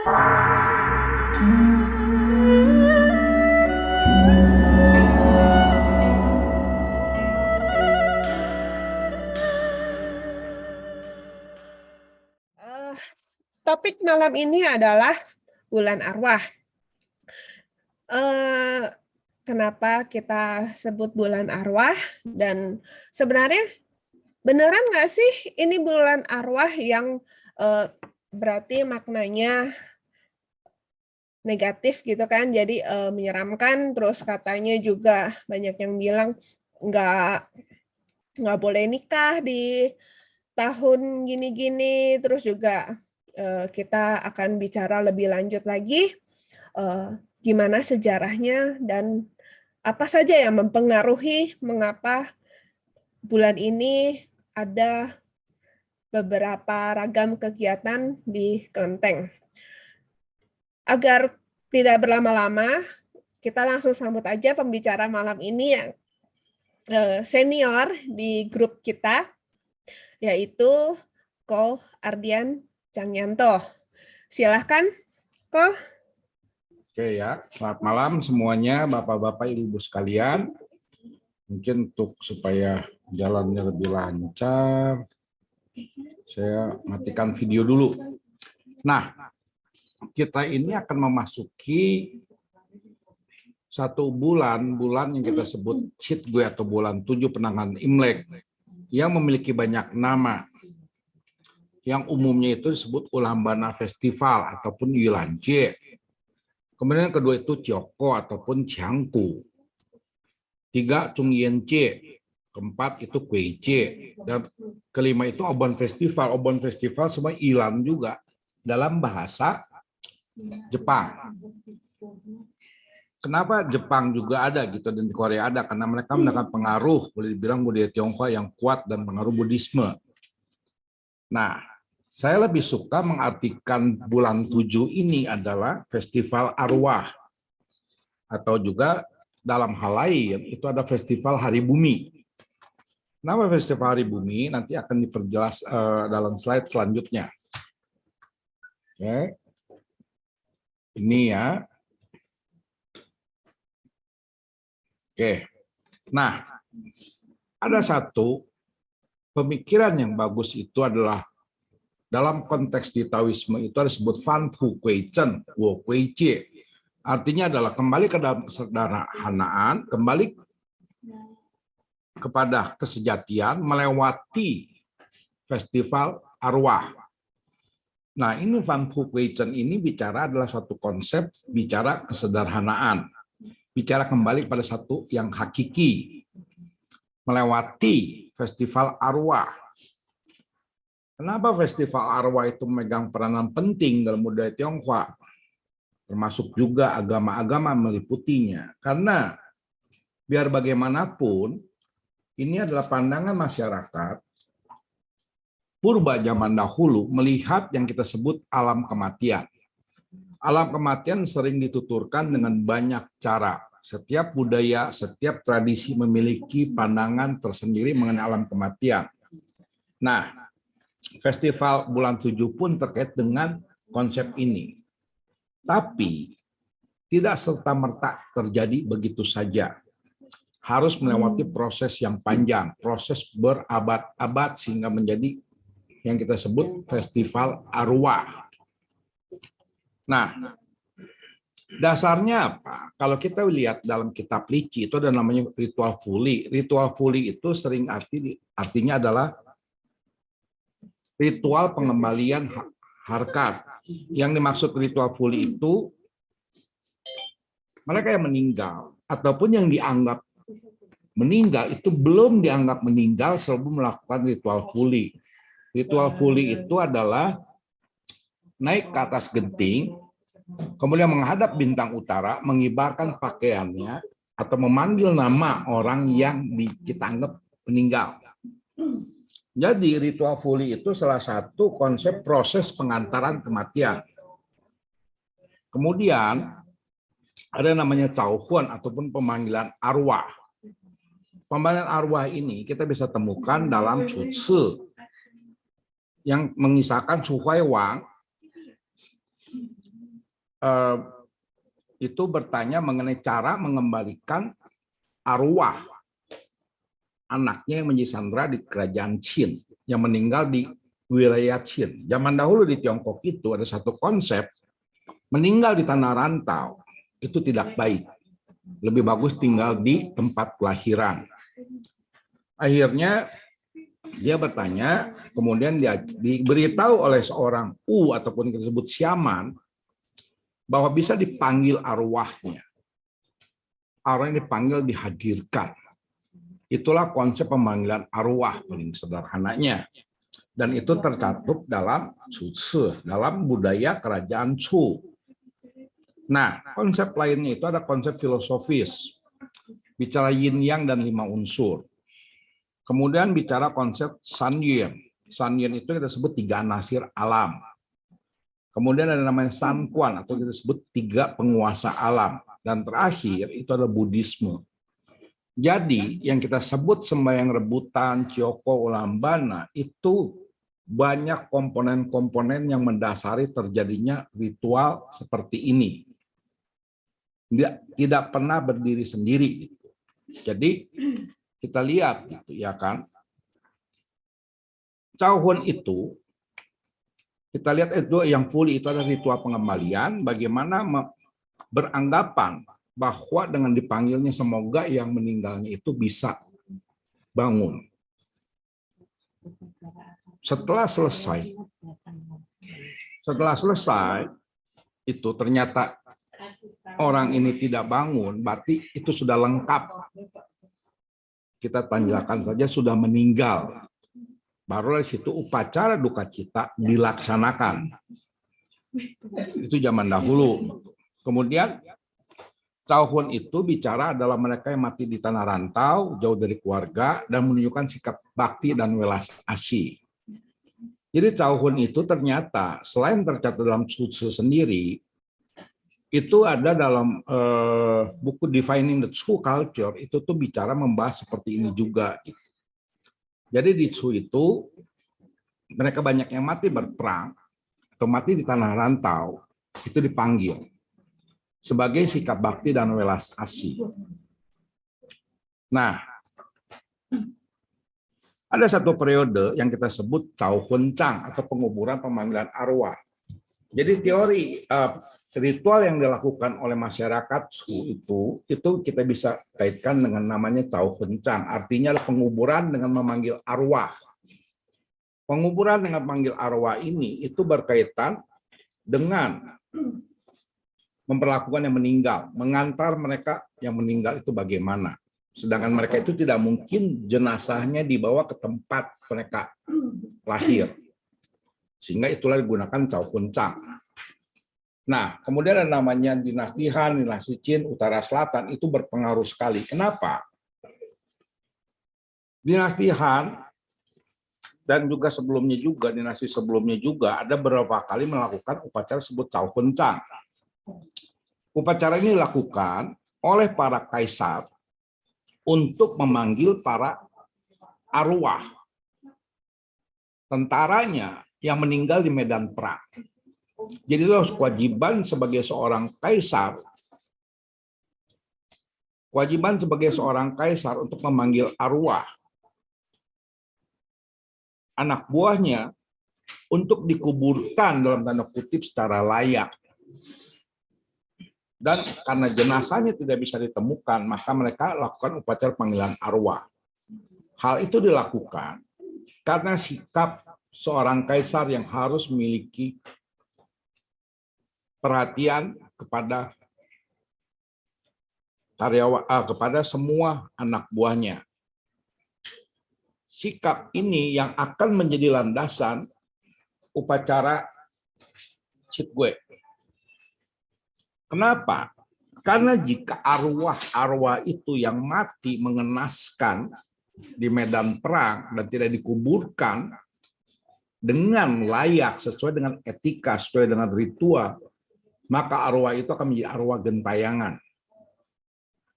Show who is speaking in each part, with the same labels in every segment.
Speaker 1: Topik malam ini adalah bulan arwah. Kenapa kita sebut bulan arwah? Dan sebenarnya beneran nggak sih ini bulan arwah yang berarti maknanya negatif gitu kan? Jadi menyeramkan. Terus katanya juga banyak yang bilang nggak boleh nikah di tahun gini-gini. Terus juga kita akan bicara lebih lanjut lagi gimana sejarahnya dan apa saja yang mempengaruhi mengapa bulan ini ada beberapa ragam kegiatan di Kelenteng. Agar tidak berlama-lama, kita langsung sambut aja pembicara malam ini yang senior di grup kita, yaitu Ko Ardian Cangyanto. Silahkan, Ko.
Speaker 2: Oke ya, selamat malam semuanya Bapak-Bapak, Ibu-Ibu sekalian. Mungkin supaya jalannya lebih lancar, saya matikan video dulu. Nah, kita ini akan memasuki satu bulan yang kita sebut Citgue atau bulan 7 penanganan Imlek yang memiliki banyak nama. Yang umumnya itu disebut Ulambana Festival ataupun Yulance. Kemudian yang kedua itu Cioko ataupun Ciangku. 3 Cungyenche. Keempat itu Kueice. Dan kelima itu Obon Festival. Obon Festival semua ilan juga dalam bahasa Jepang. Kenapa Jepang juga ada gitu dan di Korea ada? Karena mereka mendapat pengaruh, boleh dibilang budaya Tionghoa yang kuat dan pengaruh Buddhisme. Nah, saya lebih suka mengartikan bulan 7 ini adalah festival arwah. Atau juga dalam hal lain itu ada festival Hari Bumi. Kenapa festival Hari Bumi? Nanti akan diperjelas dalam slide selanjutnya. Oke. Ini ya. Oke. Nah, ada satu pemikiran yang bagus itu adalah dalam konteks di Taoisme itu ada disebut Fan Fu Kui Chen, Wo Kui Jie. Artinya adalah kembali ke dalam kesederhanaan, kembali kepada kesejatian, melewati festival arwah. Nah, ini Fan Fu Kui Chen ini bicara adalah suatu konsep, bicara kesederhanaan, bicara kembali pada satu yang hakiki, melewati festival arwah. Kenapa festival arwah itu memegang peranan penting dalam budaya Tionghoa? Termasuk juga agama-agama meliputinya. Karena biar bagaimanapun, ini adalah pandangan masyarakat purba zaman dahulu melihat yang kita sebut alam kematian. Alam kematian sering dituturkan dengan banyak cara. Setiap budaya, setiap tradisi memiliki pandangan tersendiri mengenai alam kematian. Nah, festival bulan 7 pun terkait dengan konsep ini. Tapi tidak serta-merta terjadi begitu saja. Harus melewati proses yang panjang, proses berabad-abad sehingga menjadi yang kita sebut festival arwah. Nah, dasarnya apa? Kalau kita lihat dalam kitab Lici itu ada namanya ritual Fuli. Ritual Fuli itu sering artinya adalah ritual pengembalian harkat. Yang dimaksud ritual Fuli itu mereka yang meninggal ataupun yang dianggap meninggal itu belum dianggap meninggal sebelum melakukan ritual Fuli. Ritual Fuli itu adalah naik ke atas genting, kemudian menghadap bintang utara, mengibarkan pakaiannya atau memanggil nama orang yang kita anggap meninggal. Jadi ritual Fuli itu salah satu konsep proses pengantaran kematian. Kemudian ada namanya Tauhuan ataupun pemanggilan arwah. Pemanggilan arwah ini kita bisa temukan dalam Cutsu yang mengisahkan Su Huai Wang eh, itu bertanya mengenai cara mengembalikan arwah anaknya yang menjadi sandera di kerajaan Qin, yang meninggal di wilayah Qin. Zaman dahulu di Tiongkok itu ada satu konsep, meninggal di tanah rantau itu tidak baik. Lebih bagus tinggal di tempat kelahiran. Akhirnya dia bertanya, kemudian dia diberitahu oleh seorang ataupun kita sebut syaman, bahwa bisa dipanggil arwahnya. Arwah yang dipanggil dihadirkan. Itulah konsep pemanggilan arwah paling sederhananya. Dan itu tercatat dalam Cuci, dalam budaya kerajaan Chu. Nah, konsep lainnya itu ada konsep filosofis. Bicara yin yang dan 5 unsur. Kemudian bicara konsep San Yuan. San Yuan itu kita sebut 3 nasir alam. Kemudian ada namanya San Quan atau kita sebut 3 penguasa alam. Dan terakhir itu ada Buddhisme. Jadi yang kita sebut sembahyang rebutan, Cyoko, Ulambana itu banyak komponen-komponen yang mendasari terjadinya ritual seperti ini. Tidak pernah berdiri sendiri. Jadi kita lihat gitu ya kan. Cao-Hun itu kita lihat itu yang fully itu adalah ritual pengembalian, bagaimana beranggapan bahwa dengan dipanggilnya semoga yang meninggalnya itu bisa bangun. Setelah selesai itu ternyata orang ini tidak bangun, berarti itu sudah lengkap. Kita tanggalkan saja sudah meninggal. Baru dari situ upacara duka cita dilaksanakan. Itu zaman dahulu. Kemudian Cao-Hun itu bicara adalah mereka yang mati di tanah rantau, jauh dari keluarga, dan menunjukkan sikap bakti dan welas asih. Jadi Cao-Hun itu ternyata selain tercatat dalam Cuci sendiri, itu ada dalam buku Defining the Chu Culture, itu tuh bicara membahas seperti ini juga. Jadi di Chu itu mereka banyak yang mati berperang atau mati di tanah rantau, itu dipanggil sebagai sikap bakti dan welas asih. Nah, ada satu periode yang kita sebut Cao-Hun Chang atau penguburan pemanggilan arwah. Jadi teori ritual yang dilakukan oleh masyarakat Chu itu kita bisa kaitkan dengan namanya Cao-Hun Chang. Artinya penguburan dengan memanggil arwah. Penguburan dengan memanggil arwah ini itu berkaitan dengan memperlakukan yang meninggal, mengantar mereka yang meninggal itu bagaimana. Sedangkan mereka itu tidak mungkin jenazahnya dibawa ke tempat mereka lahir. Sehingga itulah digunakan Cao-Hun Chang. Nah, kemudian ada namanya dinasti Han, dinasti Qin, Utara Selatan, itu berpengaruh sekali. Kenapa? Dinasti Han dan juga sebelumnya juga, dinasti sebelumnya juga, ada beberapa kali melakukan upacara disebut Cao-Hun Chang. Upacara ini dilakukan oleh para kaisar untuk memanggil para arwah tentaranya yang meninggal di medan perang. Jadi itu kewajiban sebagai seorang kaisar, untuk memanggil arwah anak buahnya untuk dikuburkan dalam tanda kutip secara layak. Dan karena jenazahnya tidak bisa ditemukan, maka mereka lakukan upacara panggilan arwah. Hal itu dilakukan karena sikap seorang kaisar yang harus memiliki perhatian kepada kepada semua anak buahnya. Sikap ini yang akan menjadi landasan upacara Citgue. Kenapa? Karena jika arwah-arwah itu yang mati mengenaskan di medan perang dan tidak dikuburkan dengan layak, sesuai dengan etika, sesuai dengan ritual, maka arwah itu akan menjadi arwah gentayangan.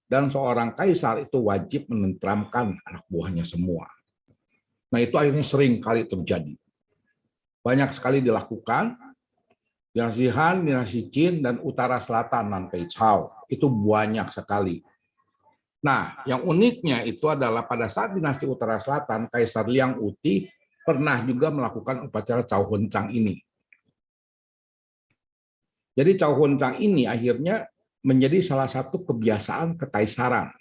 Speaker 2: Dan seorang kaisar itu wajib menenteramkan anak buahnya semua. Nah, itu akhirnya sering kali terjadi. Banyak sekali dilakukan Dinasti Han, dinasti Qin, dan utara selatan Nanpei Cao. Itu banyak sekali. Nah, yang uniknya itu adalah pada saat dinasti utara selatan, Kaisar Liang Uti pernah juga melakukan upacara Cao Hun Chang ini. Jadi Cao Hun Chang ini akhirnya menjadi salah satu kebiasaan kekaisaran.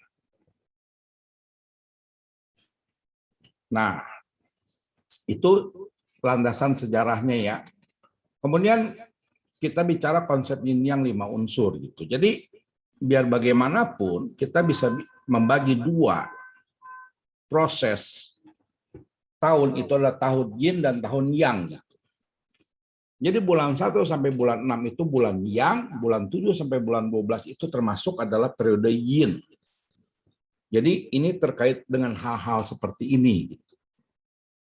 Speaker 2: Nah, itu landasan sejarahnya ya. Kemudian kita bicara konsep yin yang 5 unsur gitu. Jadi biar bagaimanapun kita bisa membagi dua proses tahun itu adalah tahun yin dan tahun yang. Jadi bulan 1 sampai bulan 6 itu bulan yang, bulan 7 sampai bulan 12 itu termasuk adalah periode yin. Jadi ini terkait dengan hal-hal seperti ini.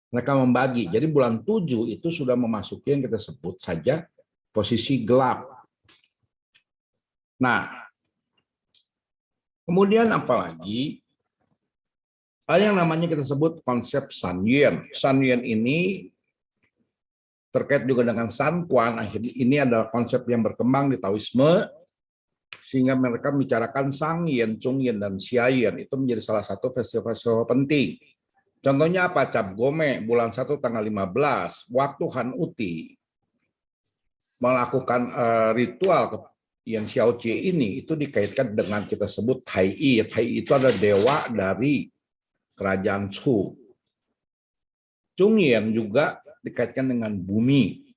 Speaker 2: Mereka membagi. Jadi bulan 7 itu sudah memasuki yang kita sebut saja posisi gelap. Nah, kemudian apalagi ada yang namanya kita sebut konsep San Yuan. San Yuan ini terkait juga dengan San Quan. Akhirnya ini adalah konsep yang berkembang di Taoisme sehingga mereka membicarakan Sang Yen, Chung Yen, dan Xia Yen. Itu menjadi salah satu festival penting. Contohnya apa? Cap Gome bulan 1 tanggal 15 waktu Han Uti melakukan ritual yang Xiao Jie ini itu dikaitkan dengan kita sebut Tai Yi. Tai Yi itu adalah dewa dari kerajaan Chu. Chung Yen juga dikaitkan dengan bumi.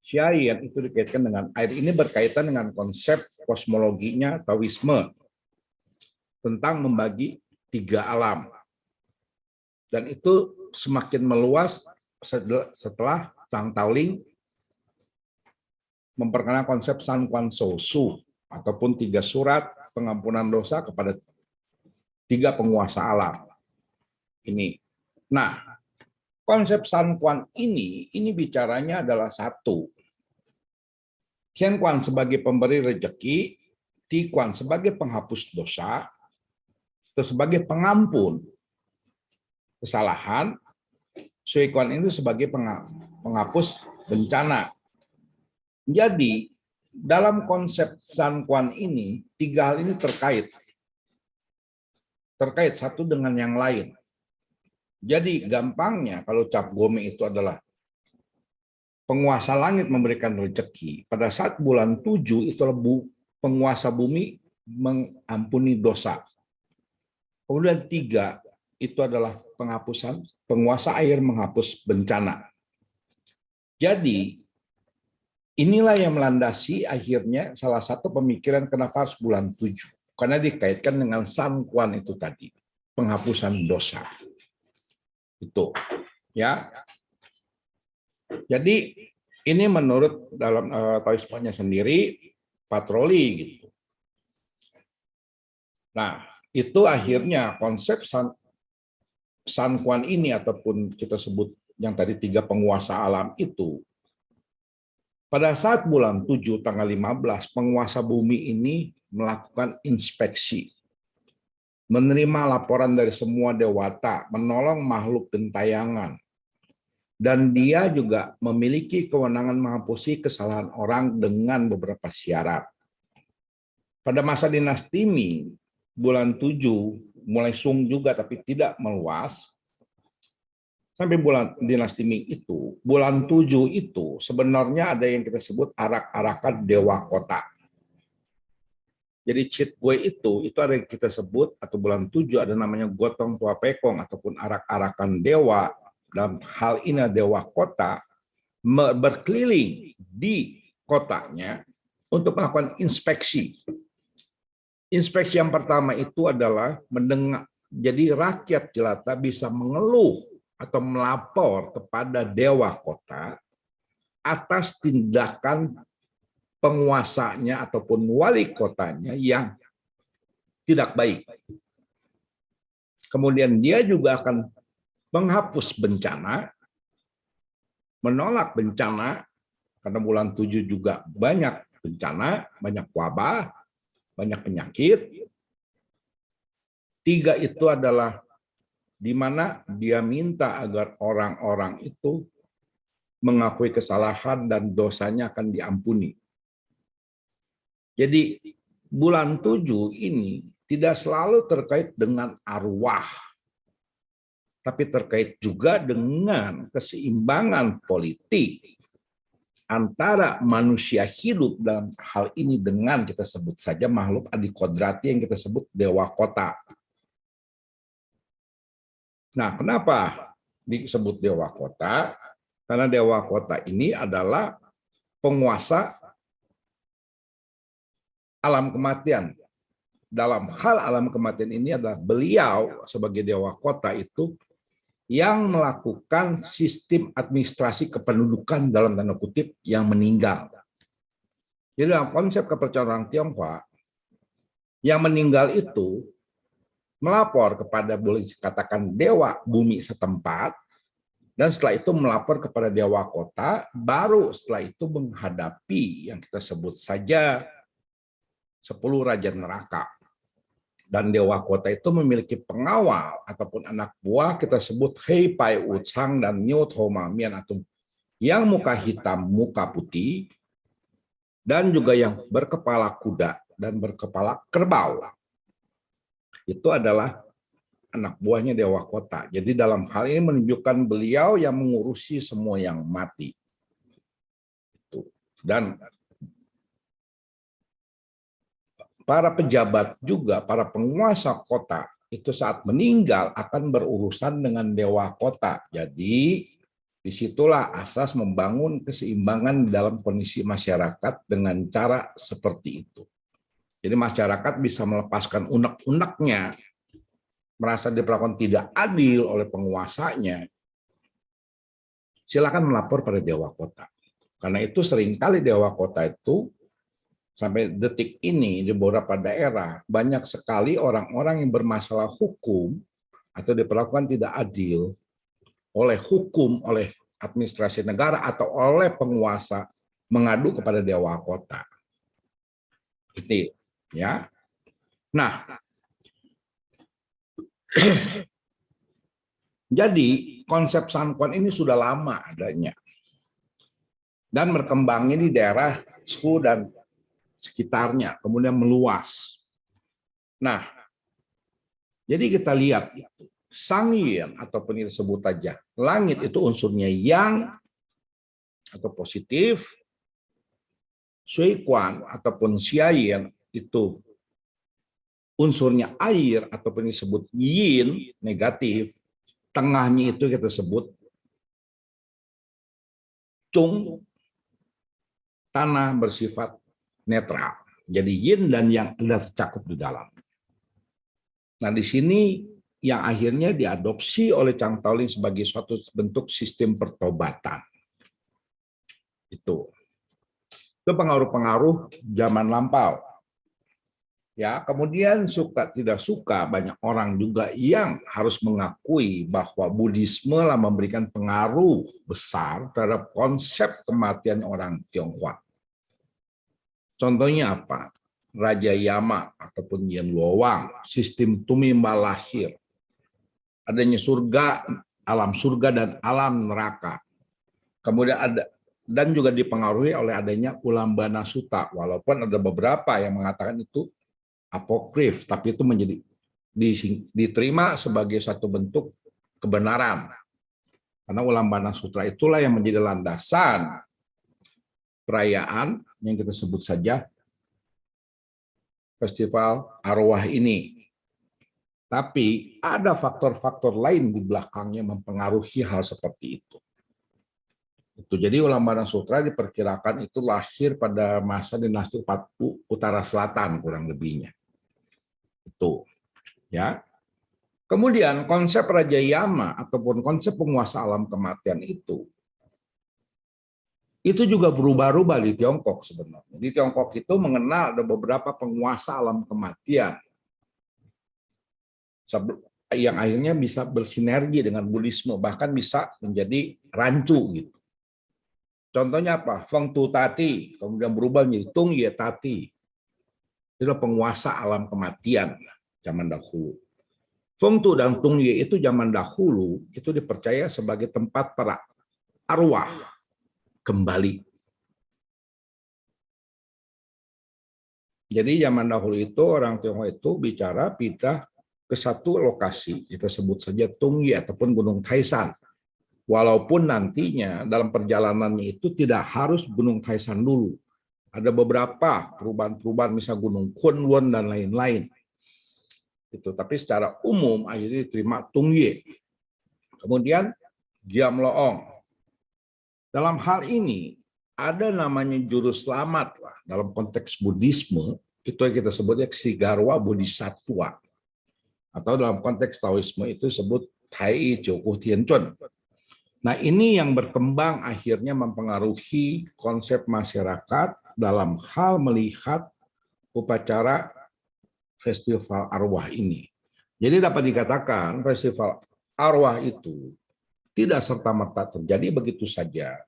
Speaker 2: Xia Yen itu dikaitkan dengan air. Ini berkaitan dengan konsep kosmologinya Taoisme tentang membagi 3 alam. Dan itu semakin meluas setelah Zhang Taoling memperkenalkan konsep San Quan Shou Su ataupun 3 surat pengampunan dosa kepada 3 penguasa alam. Ini. Nah, konsep San Quan ini bicaranya adalah satu. Qian Quan sebagai pemberi rezeki, Ti Quan sebagai penghapus dosa, atau sebagai pengampun kesalahan, Shui Quan itu sebagai penghapus bencana. Jadi dalam konsep San Quan ini 3 hal ini terkait satu dengan yang lain. Jadi gampangnya kalau Cap Gome itu adalah penguasa langit memberikan rezeki. Pada saat bulan 7 itu penguasa bumi mengampuni dosa. Kemudian 3 itu adalah penghapusan, penguasa air menghapus bencana. Jadi inilah yang melandasi akhirnya salah satu pemikiran kenapa harus bulan 7. Karena dikaitkan dengan San Quan itu tadi, penghapusan dosa. Itu ya. Jadi ini menurut dalam Taoisme-nya sendiri patroli gitu. Nah, itu akhirnya konsep San Quan ini ataupun kita sebut yang tadi 3 penguasa alam itu pada saat bulan 7 tanggal 15 penguasa bumi ini melakukan inspeksi, menerima laporan dari semua dewata, menolong makhluk gentayangan, dan dia juga memiliki kewenangan menghapusi kesalahan orang dengan beberapa syarat. Pada masa dinasti Ming, bulan 7 mulai Sung juga tapi tidak meluas. Sampai bulan dinasti Ming itu, bulan 7 itu sebenarnya ada yang kita sebut arak-arakan dewa kota. Jadi Chit Gui itu ada yang kita sebut, atau bulan 7 ada namanya Gotong Tua Pekong ataupun arak-arakan dewa. Dalam hal ini dewa kota berkeliling di kotanya untuk melakukan inspeksi. Inspeksi yang pertama itu adalah mendengar, jadi rakyat jelata bisa mengeluh atau melapor kepada dewa kota atas tindakan penguasanya ataupun wali kotanya yang tidak baik. Kemudian dia juga akan menghapus bencana, menolak bencana, karena bulan 7 juga banyak bencana, banyak wabah, banyak penyakit. 3 itu adalah di mana dia minta agar orang-orang itu mengakui kesalahan dan dosanya akan diampuni. Jadi bulan 7 ini tidak selalu terkait dengan arwah, tapi terkait juga dengan keseimbangan politik antara manusia hidup dalam hal ini dengan kita sebut saja makhluk adikodrati yang kita sebut dewa kota. Nah, kenapa disebut dewa kota? Karena dewa kota ini adalah penguasa alam kematian. Dalam hal alam kematian ini adalah beliau sebagai dewa kota itu yang melakukan sistem administrasi kependudukan dalam tanda kutip yang meninggal. Jadi dalam konsep kepercayaan orang Tionghoa, yang meninggal itu melapor kepada, boleh dikatakan, dewa bumi setempat, dan setelah itu melapor kepada dewa kota, baru setelah itu menghadapi yang kita sebut saja 10 raja neraka. Dan dewa kota itu memiliki pengawal ataupun anak buah kita sebut Hei Pai Wu Chang dan Niu Tho Ma Mian, atau yang muka hitam, muka putih, dan juga yang berkepala kuda dan berkepala kerbau. Itu adalah anak buahnya dewa kota. Jadi dalam hal ini menunjukkan beliau yang mengurusi semua yang mati. Dan para pejabat juga, para penguasa kota itu saat meninggal akan berurusan dengan dewa kota. Jadi disitulah asas membangun keseimbangan dalam kondisi masyarakat dengan cara seperti itu. Jadi masyarakat bisa melepaskan unek-uneknya, merasa diperlakukan tidak adil oleh penguasanya, silakan melapor pada dewa kota. Karena itu seringkali dewa kota itu sampai detik ini di beberapa daerah banyak sekali orang-orang yang bermasalah hukum atau diperlakukan tidak adil oleh hukum, oleh administrasi negara atau oleh penguasa mengadu kepada dewa kota. Ini ya. Nah, jadi konsep Sanquan ini sudah lama adanya dan berkembangnya di daerah Shu dan sekitarnya, kemudian meluas. Nah, jadi kita lihat Sang Yin ataupun yang disebut saja langit itu unsurnya yang atau positif, Shui Quan ataupun Xia Yin itu unsurnya air ataupun disebut yin negatif, tengahnya itu kita sebut Chung, tanah bersifat netral. Jadi yin dan yang sudah tercakup di dalam. Nah, di sini yang akhirnya diadopsi oleh Chang Taoling sebagai suatu bentuk sistem pertobatan. Itu pengaruh-pengaruh zaman lampau. Ya, kemudian suka tidak suka banyak orang juga yang harus mengakui bahwa Buddhisme lah memberikan pengaruh besar terhadap konsep kematian orang Tionghoa. Contohnya apa? Raja Yama ataupun Yen Luowang, sistem tumimba lahir, adanya surga, alam surga dan alam neraka. Kemudian ada dan juga dipengaruhi oleh adanya Ulambana Sutta, walaupun ada beberapa yang mengatakan itu apokrif, tapi itu menjadi diterima sebagai satu bentuk kebenaran. Karena Ulambana Sutra itulah yang menjadi landasan perayaan yang kita sebut saja festival arwah ini. Tapi ada faktor-faktor lain di belakangnya mempengaruhi hal seperti itu. Jadi Ulambana Sutra diperkirakan itu lahir pada masa dinasti Patpu Utara Selatan kurang lebihnya. Itu ya. Kemudian konsep Raja Yama ataupun konsep penguasa alam kematian itu juga berubah-ubah di Tiongkok sebenarnya. Di Tiongkok itu mengenal ada beberapa penguasa alam kematian yang akhirnya bisa bersinergi dengan Buddhisme, bahkan bisa menjadi rancu gitu. Contohnya apa? Feng Tu Tati, kemudian berubah menjadi Tung Ye Tati. Itu penguasa alam kematian zaman dahulu. Feng Tu dan Tung Ye itu zaman dahulu itu dipercaya sebagai tempat para arwah kembali. Jadi zaman dahulu itu orang Tionghoa itu bicara pindah ke satu lokasi, kita sebut saja Tungye ataupun Gunung Taisan. Walaupun nantinya dalam perjalanannya itu tidak harus Gunung Taisan dulu. Ada beberapa perubahan-perubahan, misal Gunung Kunlun dan lain-lain. Itu, tapi secara umum akhirnya diterima Tungye. Kemudian Giamloong. Dalam hal ini ada namanya juru selamat lah dalam konteks Buddhisme, itu yang kita sebutnya Ksigarwa Bodhisattva. Atau dalam konteks Taoisme itu disebut Tai Choku Tianchun. Nah, ini yang berkembang akhirnya mempengaruhi konsep masyarakat dalam hal melihat upacara festival arwah ini. Jadi dapat dikatakan festival arwah itu tidak serta-merta terjadi begitu saja.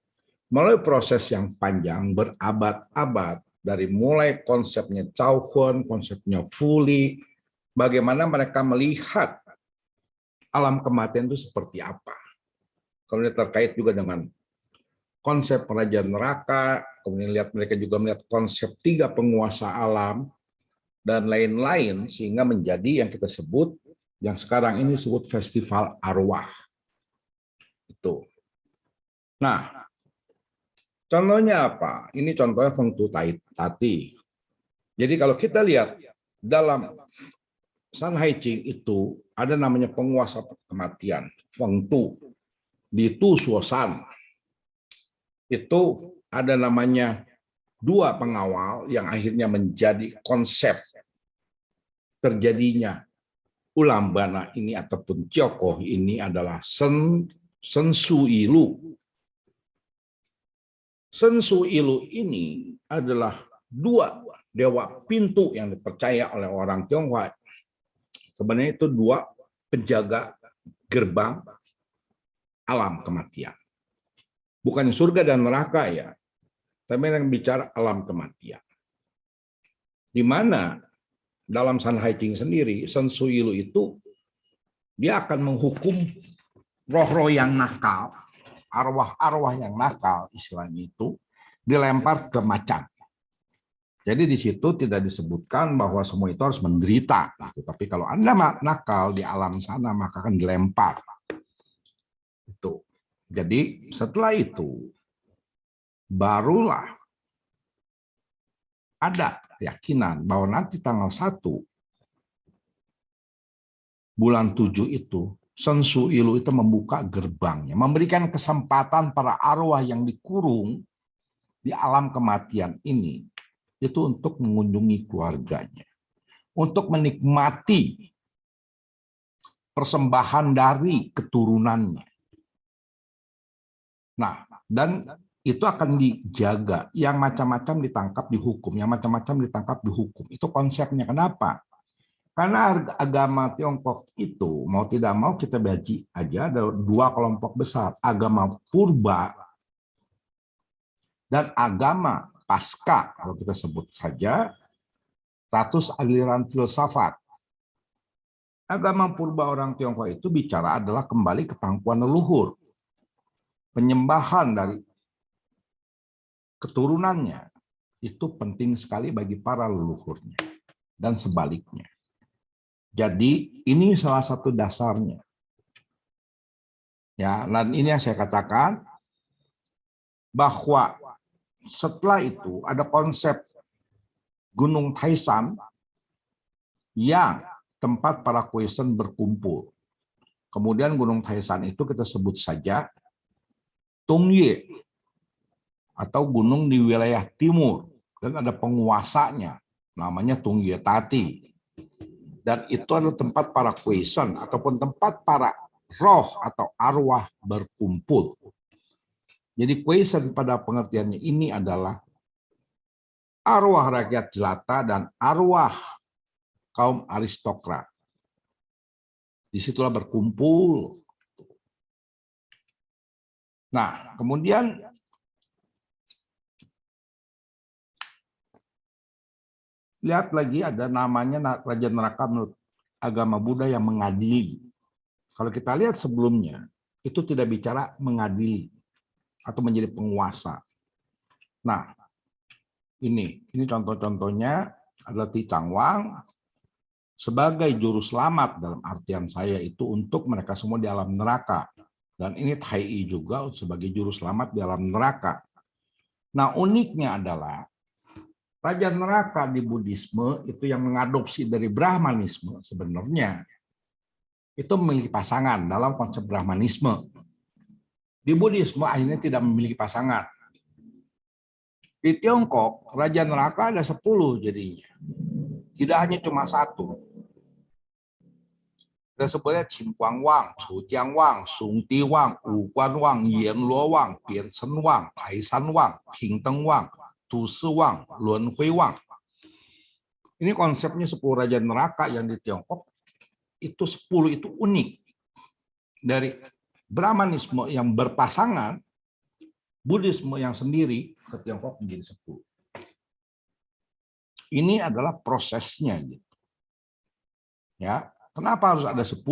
Speaker 2: Melalui proses yang panjang berabad-abad, dari mulai konsepnya Cao-Hun, konsepnya Fuli, bagaimana mereka melihat alam kematian itu seperti apa. Kemudian terkait juga dengan konsep raja neraka, kemudian mereka juga melihat konsep 3 penguasa alam, dan lain-lain, sehingga menjadi yang kita sebut, yang sekarang ini disebut festival arwah. Itu. Nah, contohnya apa? Ini contohnya Feng Tu Tati. Jadi kalau kita lihat dalam San Hai Ching itu ada namanya penguasa kematian, Feng Tu. Di Tu Suosan itu ada namanya 2 pengawal yang akhirnya menjadi konsep terjadinya ulam bana ini ataupun Ciokoh ini adalah Sen Su Ilu. Sen Su Ilu ini adalah 2 dewa pintu yang dipercaya oleh orang Tionghoa. Sebenarnya itu 2 penjaga gerbang alam kematian. Bukan surga dan neraka ya, tapi yang bicara alam kematian. Di mana dalam San Hai Ching sendiri, Sen Su Ilu itu dia akan menghukum roh-roh yang nakal, arwah-arwah yang nakal, istilahnya itu dilempar ke macan. Jadi di situ tidak disebutkan bahwa semua itu harus menderita. Tapi kalau Anda nakal di alam sana, maka akan dilempar. Itu. Jadi setelah itu, barulah ada keyakinan bahwa nanti tanggal 1 bulan 7 itu, Sen Su Ilu itu membuka gerbangnya, memberikan kesempatan para arwah yang dikurung di alam kematian ini itu untuk mengunjungi keluarganya, untuk menikmati persembahan dari keturunannya. Nah, dan itu akan dijaga, yang macam-macam ditangkap dihukum, yang macam-macam ditangkap dihukum. Itu konsepnya. Kenapa? Karena agama Tiongkok itu mau tidak mau kita baca aja ada 2 kelompok besar, agama purba dan agama pasca, kalau kita sebut saja 100 aliran filsafat. Agama purba orang Tionghoa itu bicara adalah kembali ke pangkuan leluhur, penyembahan dari keturunannya itu penting sekali bagi para leluhurnya dan sebaliknya. Jadi ini salah satu dasarnya. Ya, dan ini yang saya katakan bahwa setelah itu ada konsep Gunung Taisan yang tempat para Kwesen berkumpul. Kemudian Gunung Taisan itu kita sebut saja Tungye atau gunung di wilayah timur, dan ada penguasanya namanya Tungye Tati. Dan itu adalah tempat para Kwesen ataupun tempat para roh atau arwah berkumpul. Jadi Kwesen pada pengertiannya ini adalah arwah rakyat jelata dan arwah kaum aristokrat. Disitulah berkumpul. Nah, kemudian lihat lagi ada namanya Raja Neraka menurut agama Buddha yang mengadili. Kalau kita lihat sebelumnya, itu tidak bicara mengadili atau menjadi penguasa. Nah, ini contoh-contohnya adalah Ti Changwang sebagai juru selamat dalam artian saya itu untuk mereka semua di alam neraka. Dan ini Tai juga sebagai juru selamat di alam neraka. Nah, uniknya adalah Raja neraka di Buddhisme itu yang mengadopsi dari Brahmanisme sebenarnya itu memiliki pasangan dalam konsep Brahmanisme. Di Buddhisme akhirnya tidak memiliki pasangan. Di Tiongkok, Raja neraka ada 10 jadinya. Tidak hanya cuma satu. Dan sebutnya Qin Guang Wang, Chu Jiang Wang, Sung Ti Wang, Wu Guan Wang, Yan Luo Wang, Bian Chen Wang, Tai San Wang, Ping Deng Wang, Tu Si Wang, Luan Hui Wang. Ini konsepnya 10 raja neraka yang di Tiongkok itu 10 itu unik. Dari Brahmanisme yang berpasangan, Buddhisme yang sendiri ke Tiongkok menjadi 10. Ini adalah prosesnya gitu. Ya, kenapa harus ada 10?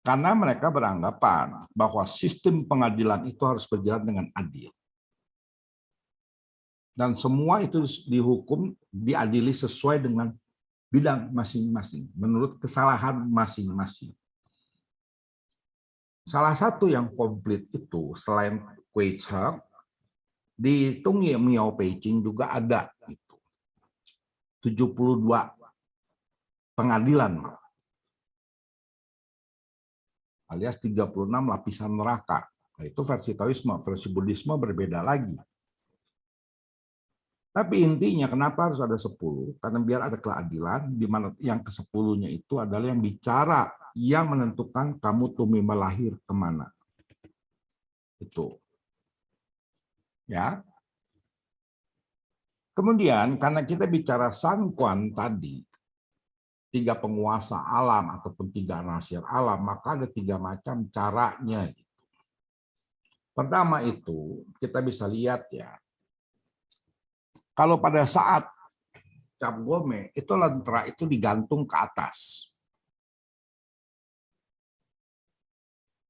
Speaker 2: Karena mereka beranggapan bahwa sistem pengadilan itu harus berjalan dengan adil. Dan semua itu dihukum, diadili sesuai dengan bidang masing-masing, menurut kesalahan masing-masing. Salah satu yang komplit itu, selain Wei Cheng, di Tung Ye Miao Peicing juga ada. 72 pengadilan. Alias 36 lapisan neraka. Nah, itu versi Taoisme, versi Buddhisme berbeda lagi. Tapi intinya kenapa harus ada 10? Karena biar ada keadilan, di mana yang ke-10-nya itu adalah yang bicara, yang menentukan kamu tumima lahir kemana. Itu. Ya. Kemudian karena kita bicara Sanquan tadi, 3 penguasa alam ataupun 3 nasir alam, maka ada 3 macam caranya. Pertama itu kita bisa lihat ya, kalau pada saat Cap Gome itu lentera itu digantung ke atas.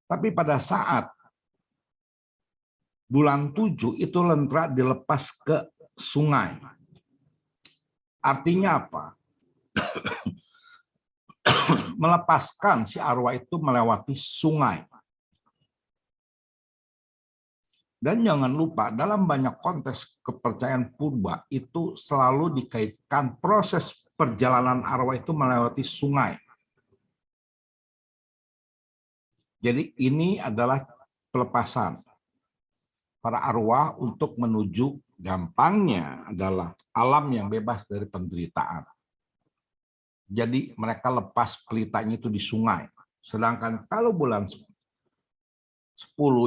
Speaker 2: Tapi pada saat bulan 7 itu lentera dilepas ke sungai. Artinya apa? Melepaskan si arwah itu melewati sungai. Dan jangan lupa, dalam banyak konteks kepercayaan purba itu selalu dikaitkan proses perjalanan arwah itu melewati sungai. Jadi ini adalah pelepasan para arwah untuk menuju, gampangnya adalah alam yang bebas dari penderitaan. Jadi mereka lepas pelitanya itu di sungai. Sedangkan kalau bulan 10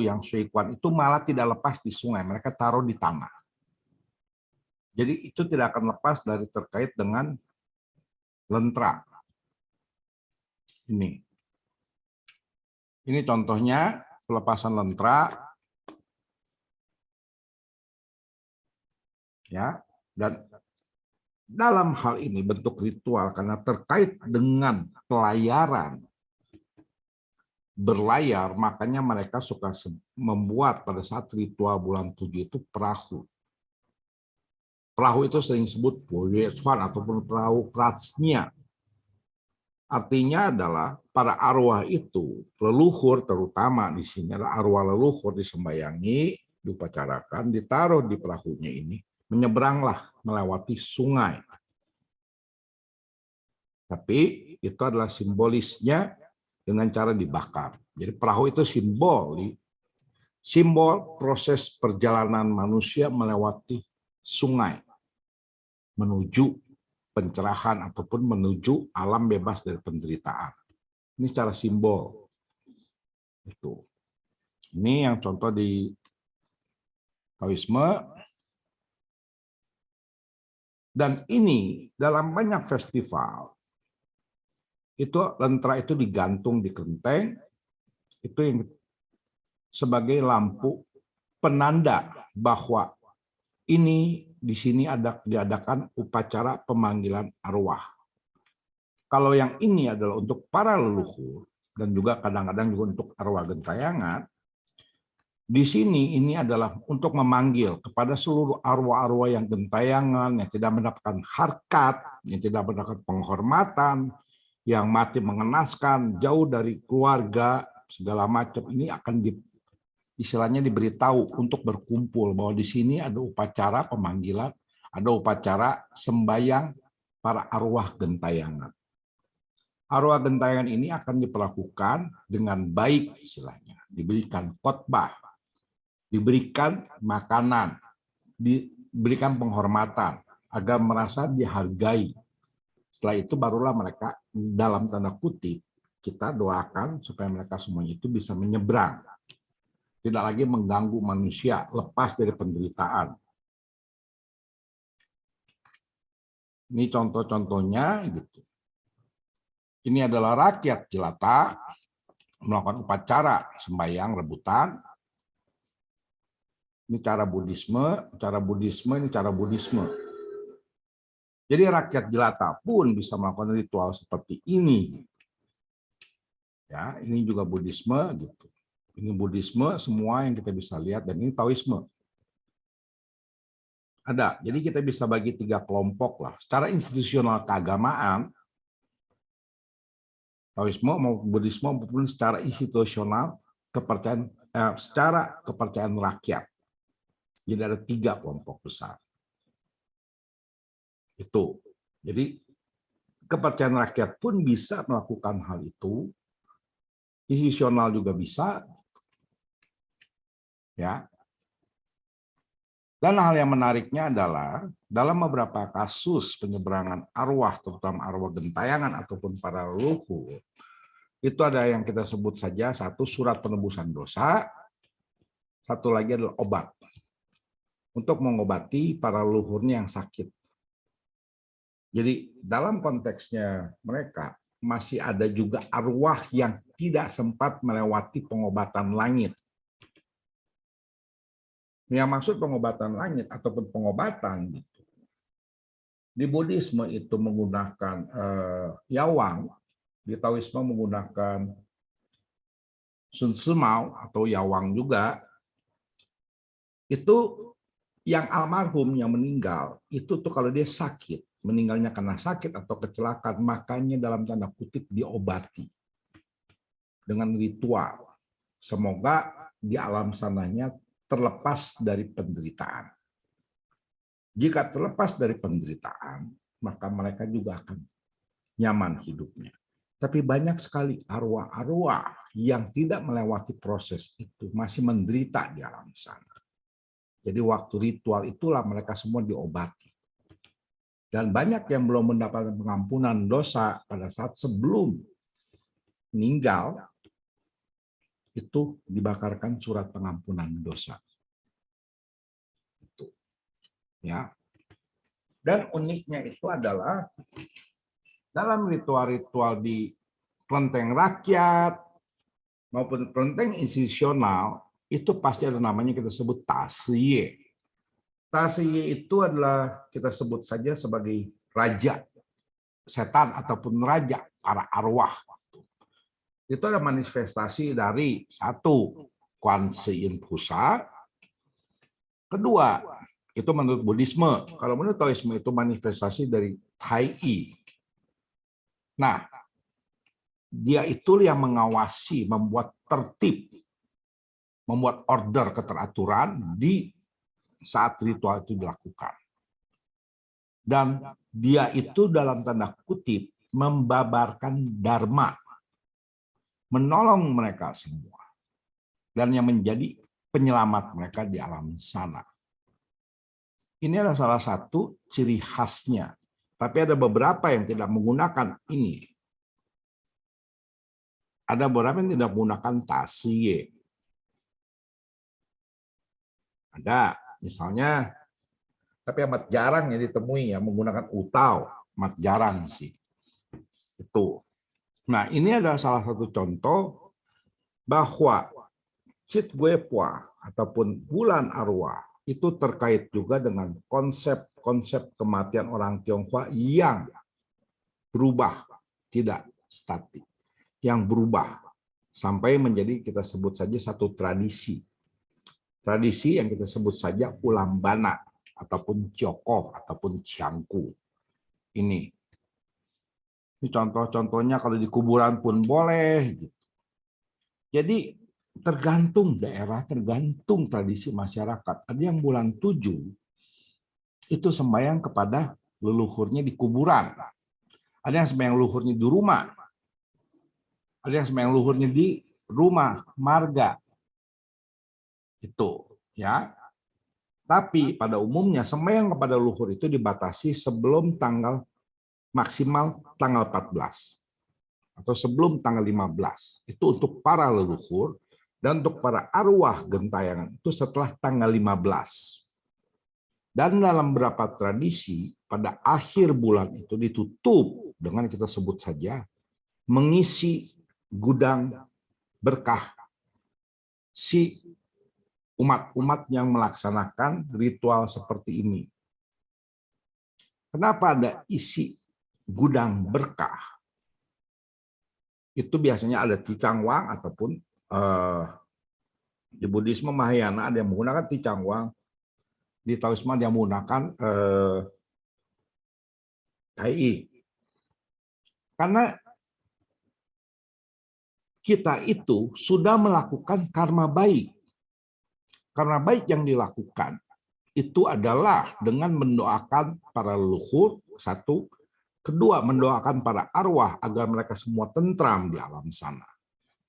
Speaker 2: yang Suikuan itu malah tidak lepas di sungai, mereka taruh di tanah. Jadi itu tidak akan lepas dari terkait dengan lentera. Ini contohnya pelepasan lentera. Ya, dan dalam hal ini bentuk ritual karena terkait dengan pelayaran, berlayar, makanya mereka suka membuat pada saat ritual bulan 7 itu perahu. Perahu itu sering disebut Boyeswan ataupun perahu Pratsnya. Artinya adalah para arwah itu, leluhur terutama di sini adalah arwah leluhur disembayangi, diupacarakan, ditaruh di perahunya ini, menyeberanglah melewati sungai. Tapi itu adalah simbolisnya dengan cara dibakar. Jadi perahu itu simbol proses perjalanan manusia melewati sungai menuju pencerahan ataupun menuju alam bebas dari penderitaan. Ini secara simbol. Itu. Ini yang contoh di Taoisme. Dan ini dalam banyak festival itu lentera itu digantung di kelenteng, itu yang sebagai lampu penanda bahwa ini di sini diadakan upacara pemanggilan arwah. Kalau yang ini adalah untuk para leluhur dan juga kadang-kadang juga untuk arwah gentayangan, Di sini ini adalah untuk memanggil kepada seluruh arwah-arwah yang gentayangan, yang tidak mendapatkan harkat, yang tidak mendapatkan penghormatan, yang mati mengenaskan, jauh dari keluarga, segala macam. Ini akan istilahnya diberitahu untuk berkumpul bahwa di sini ada upacara pemanggilan, ada upacara sembahyang para arwah gentayangan. Arwah gentayangan ini akan diperlakukan dengan baik istilahnya, diberikan khotbah, diberikan makanan, diberikan penghormatan agar merasa dihargai. Setelah itu barulah mereka dalam tanda kutip kita doakan supaya mereka semuanya itu bisa menyeberang. Tidak lagi mengganggu manusia, lepas dari penderitaan. Ini contoh-contohnya gitu. Ini adalah rakyat jelata melakukan upacara sembahyang rebutan. Ini cara Buddhisme, ini cara Buddhisme. Jadi rakyat jelata pun bisa melakukan ritual seperti ini. Ya, ini juga Buddhisme gitu. Ini Buddhisme semua yang kita bisa lihat, dan ini Taoisme. Ada. Jadi kita bisa bagi 3 kelompok lah. Secara institusional keagamaan, Taoisme maupun Buddhisme maupun secara institusional kepercayaan secara kepercayaan rakyat. Jadi ada 3 kelompok besar. Itu. Jadi kepercayaan rakyat pun bisa melakukan hal itu. Institusional juga bisa. Ya. Dan hal yang menariknya adalah dalam beberapa kasus penyeberangan arwah, terutama arwah gentayangan ataupun para leluhur, itu ada yang kita sebut saja satu surat penebusan dosa, satu lagi adalah obat untuk mengobati para leluhurnya yang sakit. Jadi dalam konteksnya mereka masih ada juga arwah yang tidak sempat melewati pengobatan langit. Yang maksud pengobatan langit ataupun pengobatan gitu. Di Buddhisme itu menggunakan yawang, di Taoisme menggunakan Sun Tzu-Mau atau yawang juga. Itu yang almarhum yang meninggal itu tuh kalau dia sakit, meninggalnya karena sakit atau kecelakaan, makanya dalam tanda kutip diobati dengan ritual. Semoga di alam sananya terlepas dari penderitaan. Jika terlepas dari penderitaan, maka mereka juga akan nyaman hidupnya. Tapi banyak sekali arwah-arwah yang tidak melewati proses itu, masih menderita di alam sana. Jadi waktu ritual itulah mereka semua diobati. Dan banyak yang belum mendapatkan pengampunan dosa pada saat sebelum meninggal, itu dibakarkan surat pengampunan dosa. Itu. Ya. Dan uniknya itu adalah dalam ritual-ritual di kelenteng rakyat maupun kelenteng institusional itu pasti ada namanya kita sebut tasiye. Tasiye itu adalah kita sebut saja sebagai raja setan ataupun raja para arwah. Itu ada manifestasi dari satu Kuan Yin Pusa, kedua itu menurut Buddhisme, kalau menurut Taoisme itu manifestasi dari Tai I. Nah, dia itu yang mengawasi, membuat tertib, membuat order keteraturan di saat ritual itu dilakukan. Dan dia itu dalam tanda kutip membabarkan dharma, menolong mereka semua, dan yang menjadi penyelamat mereka di alam sana. Ini adalah salah satu ciri khasnya. Tapi ada beberapa yang tidak menggunakan ini. Ada beberapa yang tidak menggunakan tasiye. Ada, misalnya, tapi amat jarang yang ditemui yang menggunakan utau, amat jarang sih. Itu. Nah, ini adalah salah satu contoh bahwa Cit Guepua ataupun bulan arwah itu terkait juga dengan konsep-konsep kematian orang Tionghoa yang berubah, tidak statik, yang berubah sampai menjadi kita sebut saja satu tradisi. tradisi yang kita sebut saja ulambana ataupun ciokoh ataupun ciangku. Ini contoh-contohnya kalau di kuburan pun boleh. Jadi tergantung daerah, tergantung tradisi masyarakat. Ada yang bulan 7 itu sembahyang kepada leluhurnya di kuburan. Ada yang sembahyang leluhurnya di rumah. Ada yang sembahyang leluhurnya di rumah marga. Itu, ya. Tapi pada umumnya sembahyang kepada leluhur itu dibatasi sebelum tanggal maksimal tanggal 14 atau sebelum tanggal 15. Itu untuk para leluhur, dan untuk para arwah gentayangan itu setelah tanggal 15. Dan dalam beberapa tradisi pada akhir bulan itu ditutup dengan kita sebut saja mengisi gudang berkah si umat-umat yang melaksanakan ritual seperti ini. Kenapa ada isi gudang berkah? Itu biasanya ada ticangwang ataupun di Buddhisme Mahayana ada yang menggunakan ticangwang, di Taoisme dia menggunakan tai. Karena kita itu sudah melakukan karma baik. Karma baik yang dilakukan itu adalah dengan mendoakan para leluhur, satu. Kedua, mendoakan para arwah agar mereka semua tentram di alam sana.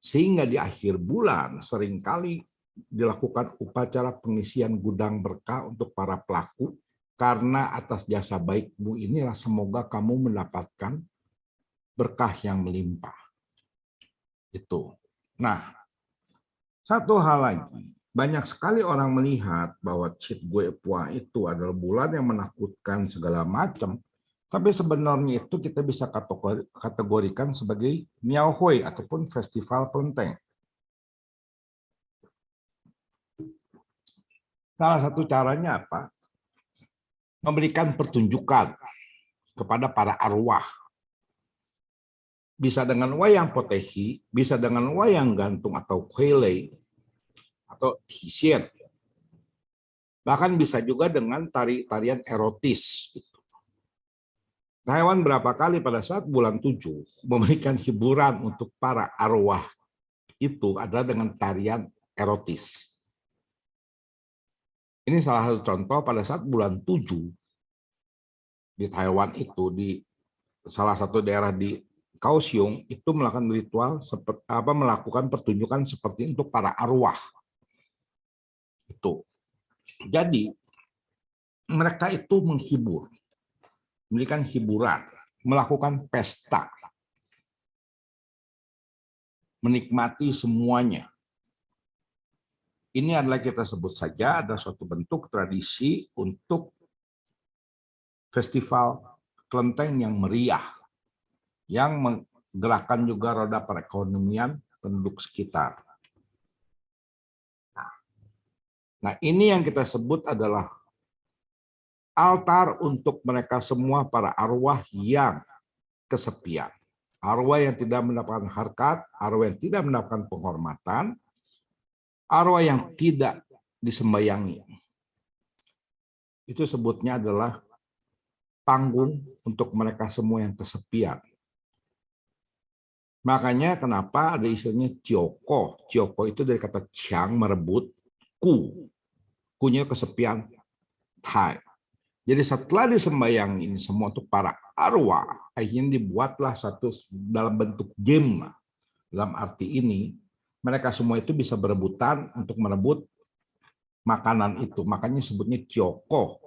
Speaker 2: Sehingga di akhir bulan seringkali dilakukan upacara pengisian gudang berkah untuk para pelaku, karena atas jasa baikmu inilah semoga kamu mendapatkan berkah yang melimpah. Itu. Nah, satu hal lagi, banyak sekali orang melihat bahwa Cit Gue Pua itu adalah bulan yang menakutkan segala macam. Tapi sebenarnya itu kita bisa kategorikan sebagai Miao Hui ataupun festival kelenteng. Salah satu caranya apa? Memberikan pertunjukan kepada para arwah. Bisa dengan wayang potehi, bisa dengan wayang gantung atau kuelei, atau hisien. Bahkan bisa juga dengan tarian erotis. Taiwan berapa kali pada saat bulan 7 memberikan hiburan untuk para arwah itu adalah dengan tarian erotis. Ini salah satu contoh pada saat bulan 7 di Taiwan itu, di salah satu daerah di Kaohsiung itu melakukan ritual melakukan pertunjukan seperti untuk para arwah. Itu. Jadi mereka itu menghibur, memberikan hiburan, melakukan pesta, menikmati semuanya. Ini adalah kita sebut saja ada suatu bentuk tradisi untuk festival kelenteng yang meriah, yang menggerakkan juga roda perekonomian penduduk sekitar. Nah, ini yang kita sebut adalah altar untuk mereka semua para arwah yang kesepian. Arwah yang tidak mendapatkan harkat, arwah yang tidak mendapatkan penghormatan, arwah yang tidak disembayangi. Itu sebutnya adalah panggung untuk mereka semua yang kesepian. Makanya kenapa ada istilahnya cioko. Cioko itu dari kata ciang, merebut, ku. Kunya kesepian, tai. Jadi setelah disembayang ini semua untuk para arwah, akhirnya dibuatlah satu dalam bentuk game. Dalam arti ini, mereka semua itu bisa berebutan untuk merebut makanan itu. Makanya sebutnya cioko.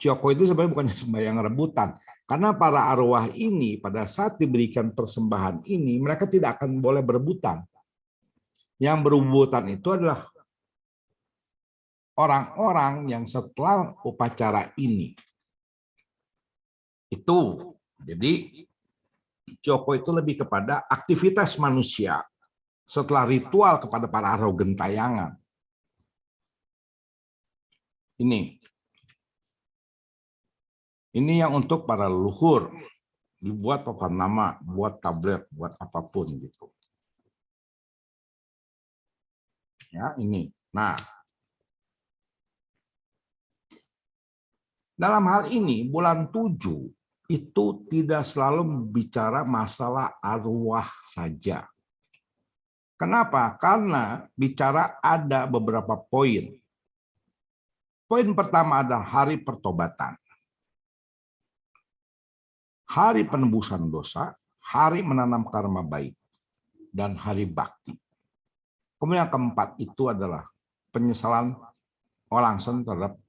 Speaker 2: Cioko itu sebenarnya bukan sembahyang rebutan. Karena para arwah ini pada saat diberikan persembahan ini, mereka tidak akan boleh berebutan. Yang berebutan itu adalah orang-orang yang setelah upacara ini. Itu. Jadi Joko itu lebih kepada aktivitas manusia setelah ritual kepada para arwah gentayangan. Ini yang untuk para leluhur. Dibuat papan nama, buat tablet, buat apapun gitu. Ya, ini. Nah, Dalam hal ini, bulan 7 itu tidak selalu bicara masalah arwah saja. Kenapa? Karena bicara ada beberapa poin. Poin pertama adalah hari pertobatan. Hari penebusan dosa, hari menanam karma baik, dan hari bakti. Kemudian yang keempat itu adalah penyesalan Olangsen terhadap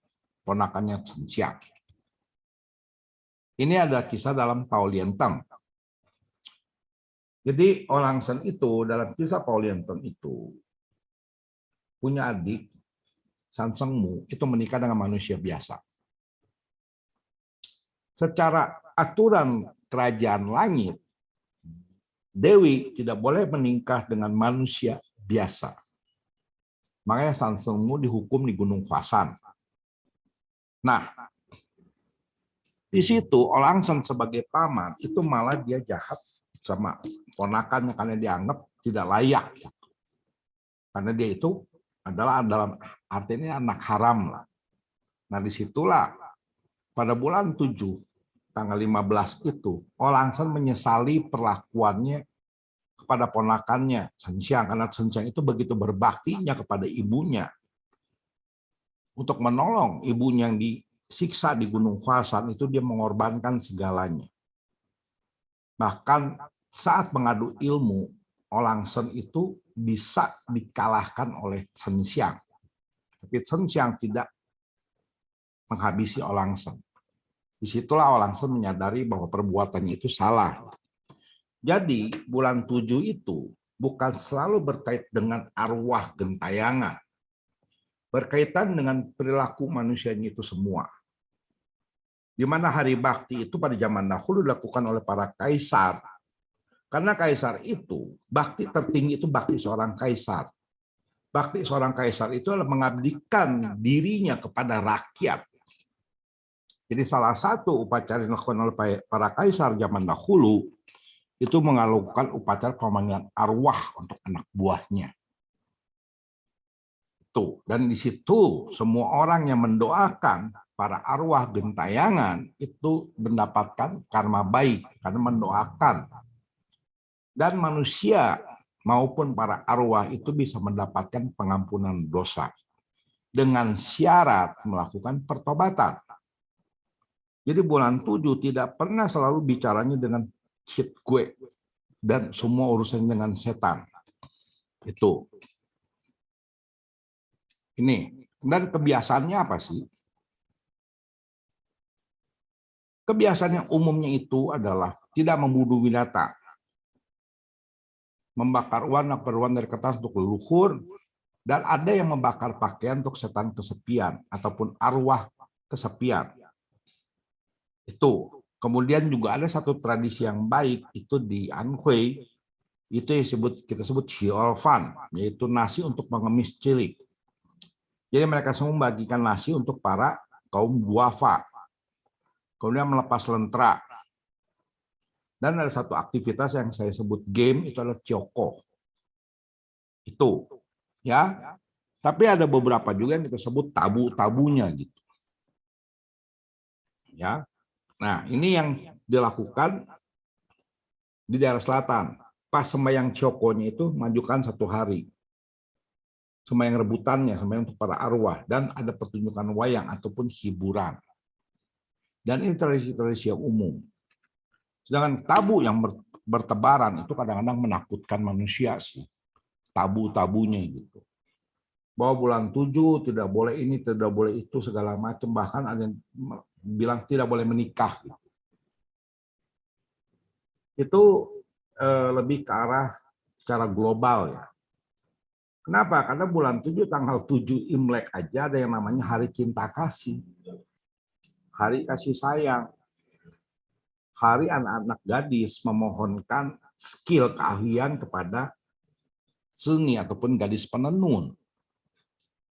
Speaker 2: ponakannya Chen Xiang. Ini adalah kisah dalam Paulienteng. Jadi Olangsen itu dalam kisah Paulienteng itu punya adik San Sengmu itu menikah dengan manusia biasa. Secara aturan kerajaan langit, Dewi tidak boleh menikah dengan manusia biasa. Makanya San Sengmu dihukum di Gunung Fasan. Nah, di situ Olangsen sebagai paman itu malah dia jahat sama ponakannya karena dianggap tidak layak. Karena dia itu adalah dalam artinya anak haram lah. Nah, disitulah pada bulan 7 tanggal 15 itu Olangsen menyesali perlakuannya kepada ponakannya Chen Xiang, karena Chen Xiang itu begitu berbaktinya kepada ibunya untuk menolong ibunya yang disiksa di Gunung Fasan. Itu dia mengorbankan segalanya. Bahkan saat mengadu ilmu, Olangsen itu bisa dikalahkan oleh Chen Xiang, tapi Chen Xiang tidak menghabisi Olangsen. Disitulah Olangsen menyadari bahwa perbuatannya itu salah. Jadi bulan 7 itu bukan selalu berkait dengan arwah gentayangan. Berkaitan dengan perilaku manusianya itu semua. Di mana hari bakti itu pada zaman dahulu dilakukan oleh para kaisar. Karena kaisar itu, bakti tertinggi itu bakti seorang kaisar. Bakti seorang kaisar itu adalah mengabdikan dirinya kepada rakyat. Jadi salah satu upacara yang dilakukan oleh para kaisar zaman dahulu itu melakukan upacara pemanggilan arwah untuk anak buahnya. Tuh, dan di situ semua orang yang mendoakan para arwah gentayangan itu mendapatkan karma baik karena mendoakan. Dan manusia maupun para arwah itu bisa mendapatkan pengampunan dosa dengan syarat melakukan pertobatan. Jadi bulan 7 tidak pernah selalu bicaranya dengan shit gue dan semua urusan dengan setan. Itu. Ini. Dan kebiasaannya apa sih? Kebiasaan yang umumnya itu adalah tidak membunuh binatang, membakar uang berwarna dari kertas untuk leluhur, dan ada yang membakar pakaian untuk setan kesepian ataupun arwah kesepian. Itu. Kemudian juga ada satu tradisi yang baik itu di Anhui, itu yang kita sebut Xiaofan, yaitu nasi untuk pengemis cilik. Jadi mereka semua membagikan nasi untuk para kaum duafa. Kemudian melepas lentera. Dan ada satu aktivitas yang saya sebut game, itu adalah cioko. Itu. Ya. Tapi ada beberapa juga yang kita sebut tabu-tabunya gitu. Ya. Nah, ini yang dilakukan di daerah selatan. Pas sembahyang ciokonya itu majukan 1 hari. Sembahyang rebutannya, sembahyang untuk para arwah. Dan ada pertunjukan wayang ataupun hiburan. Dan ini tradisi-tradisi yang umum. Sedangkan tabu yang bertebaran itu kadang-kadang menakutkan manusia sih. Tabu-tabunya gitu. Bahwa bulan 7 tidak boleh ini, tidak boleh itu, segala macam. Bahkan ada yang bilang tidak boleh menikah. Itu lebih ke arah secara global ya. Kenapa? Karena bulan 7 tanggal 7 Imlek aja ada yang namanya Hari Cinta Kasih. Hari kasih sayang. Hari anak-anak gadis memohonkan skill keahlian kepada seni ataupun gadis penenun.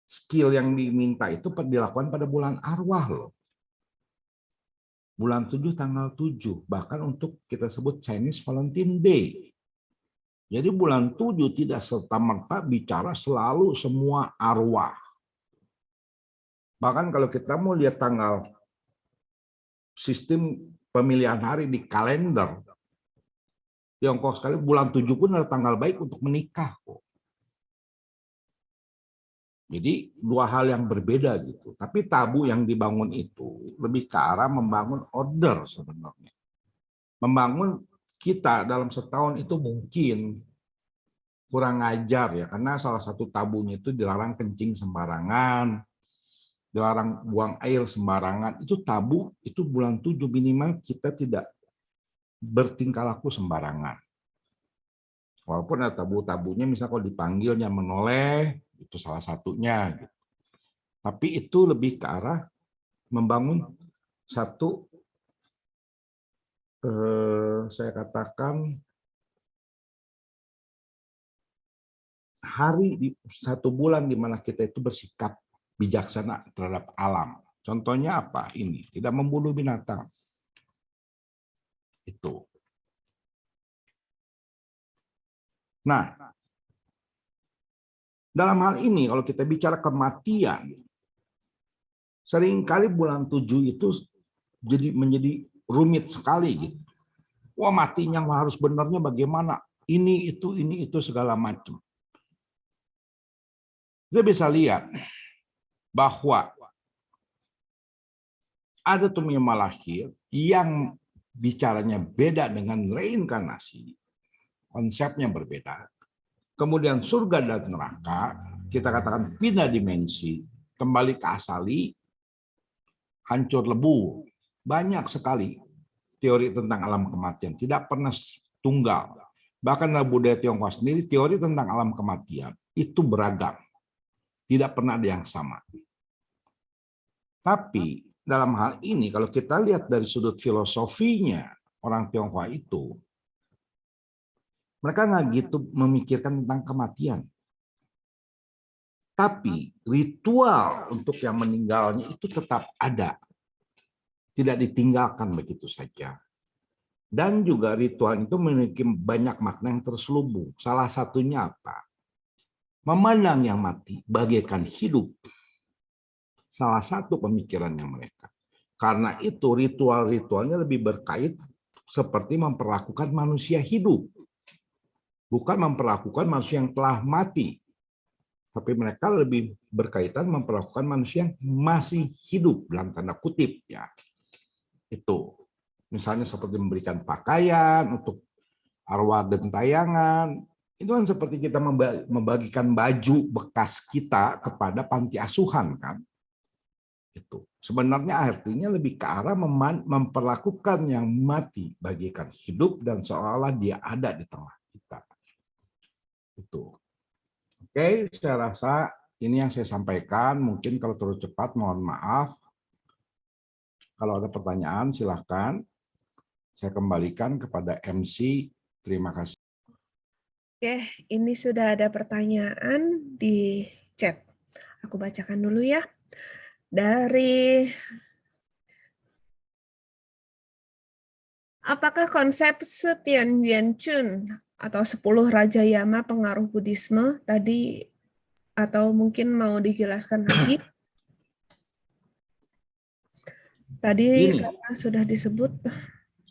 Speaker 2: Skill yang diminta itu dilakukan pada bulan arwah loh. Bulan 7 tanggal 7, bahkan untuk kita sebut Chinese Valentine Day. Jadi bulan 7 tidak serta-merta bicara selalu semua arwah. Bahkan kalau kita mau lihat tanggal sistem pemilihan hari di kalender Tiongkok sekali, bulan 7 pun ada tanggal baik untuk menikah kok. Jadi dua hal yang berbeda gitu. Tapi tabu yang dibangun itu lebih ke arah membangun order sebenarnya. Membangun kita dalam setahun itu mungkin kurang ajar ya, karena salah satu tabunya itu dilarang kencing sembarangan, dilarang buang air sembarangan. Itu tabu, itu bulan 7 minimal kita tidak bertingkah laku sembarangan. Walaupun ada tabu-tabunya, misalnya kalau dipanggilnya menoleh, itu salah satunya. Tapi itu lebih ke arah membangun satu, saya katakan, hari di satu bulan di mana kita itu bersikap bijaksana terhadap alam. Contohnya apa? Ini, tidak membunuh binatang. Itu. Nah, dalam hal ini kalau kita bicara kematian, seringkali bulan 7 itu menjadi rumit sekali gitu. Wah, matinya harus benarnya bagaimana? Ini itu segala macam. Kita bisa lihat bahwa ada tumbuh malahir yang bicaranya beda dengan reinkarnasi, konsepnya berbeda. Kemudian surga dan neraka, kita katakan pindah dimensi, kembali ke asali, hancur lebu. Banyak sekali teori tentang alam kematian, tidak pernah tunggal. Bahkan dalam budaya Tionghoa sendiri, teori tentang alam kematian itu beragam. Tidak pernah ada yang sama. Tapi dalam hal ini, kalau kita lihat dari sudut filosofinya orang Tionghoa itu, mereka nggak gitu memikirkan tentang kematian. Tapi ritual untuk yang meninggalnya itu tetap ada. Tidak ditinggalkan begitu saja. Dan juga ritual itu memiliki banyak makna yang terselubung. Salah satunya apa? Memandang yang mati bagaikan hidup. Salah satu pemikirannya mereka. Karena itu ritual-ritualnya lebih berkait seperti memperlakukan manusia hidup. Bukan memperlakukan manusia yang telah mati. Tapi mereka lebih berkaitan memperlakukan manusia yang masih hidup dalam tanda kutip ya. Itu. Misalnya seperti memberikan pakaian untuk arwah gentayangan. Itu kan seperti kita membagikan baju bekas kita kepada panti asuhan kan. Itu. Sebenarnya artinya lebih ke arah memperlakukan yang mati bagaikan hidup dan seolah-olah dia ada di tengah kita. Itu. Oke, saya rasa ini yang saya sampaikan. Mungkin kalau terlalu cepat, mohon maaf. Kalau ada pertanyaan, silahkan. Saya kembalikan kepada MC. Terima kasih.
Speaker 1: Oke, ini sudah ada pertanyaan di chat. Aku bacakan dulu ya. Dari apakah konsep Setian Yuan Chun atau 10 Raja Yama pengaruh Buddhisme tadi, atau mungkin mau dijelaskan lagi? Tadi
Speaker 2: Ini
Speaker 1: karena sudah disebut.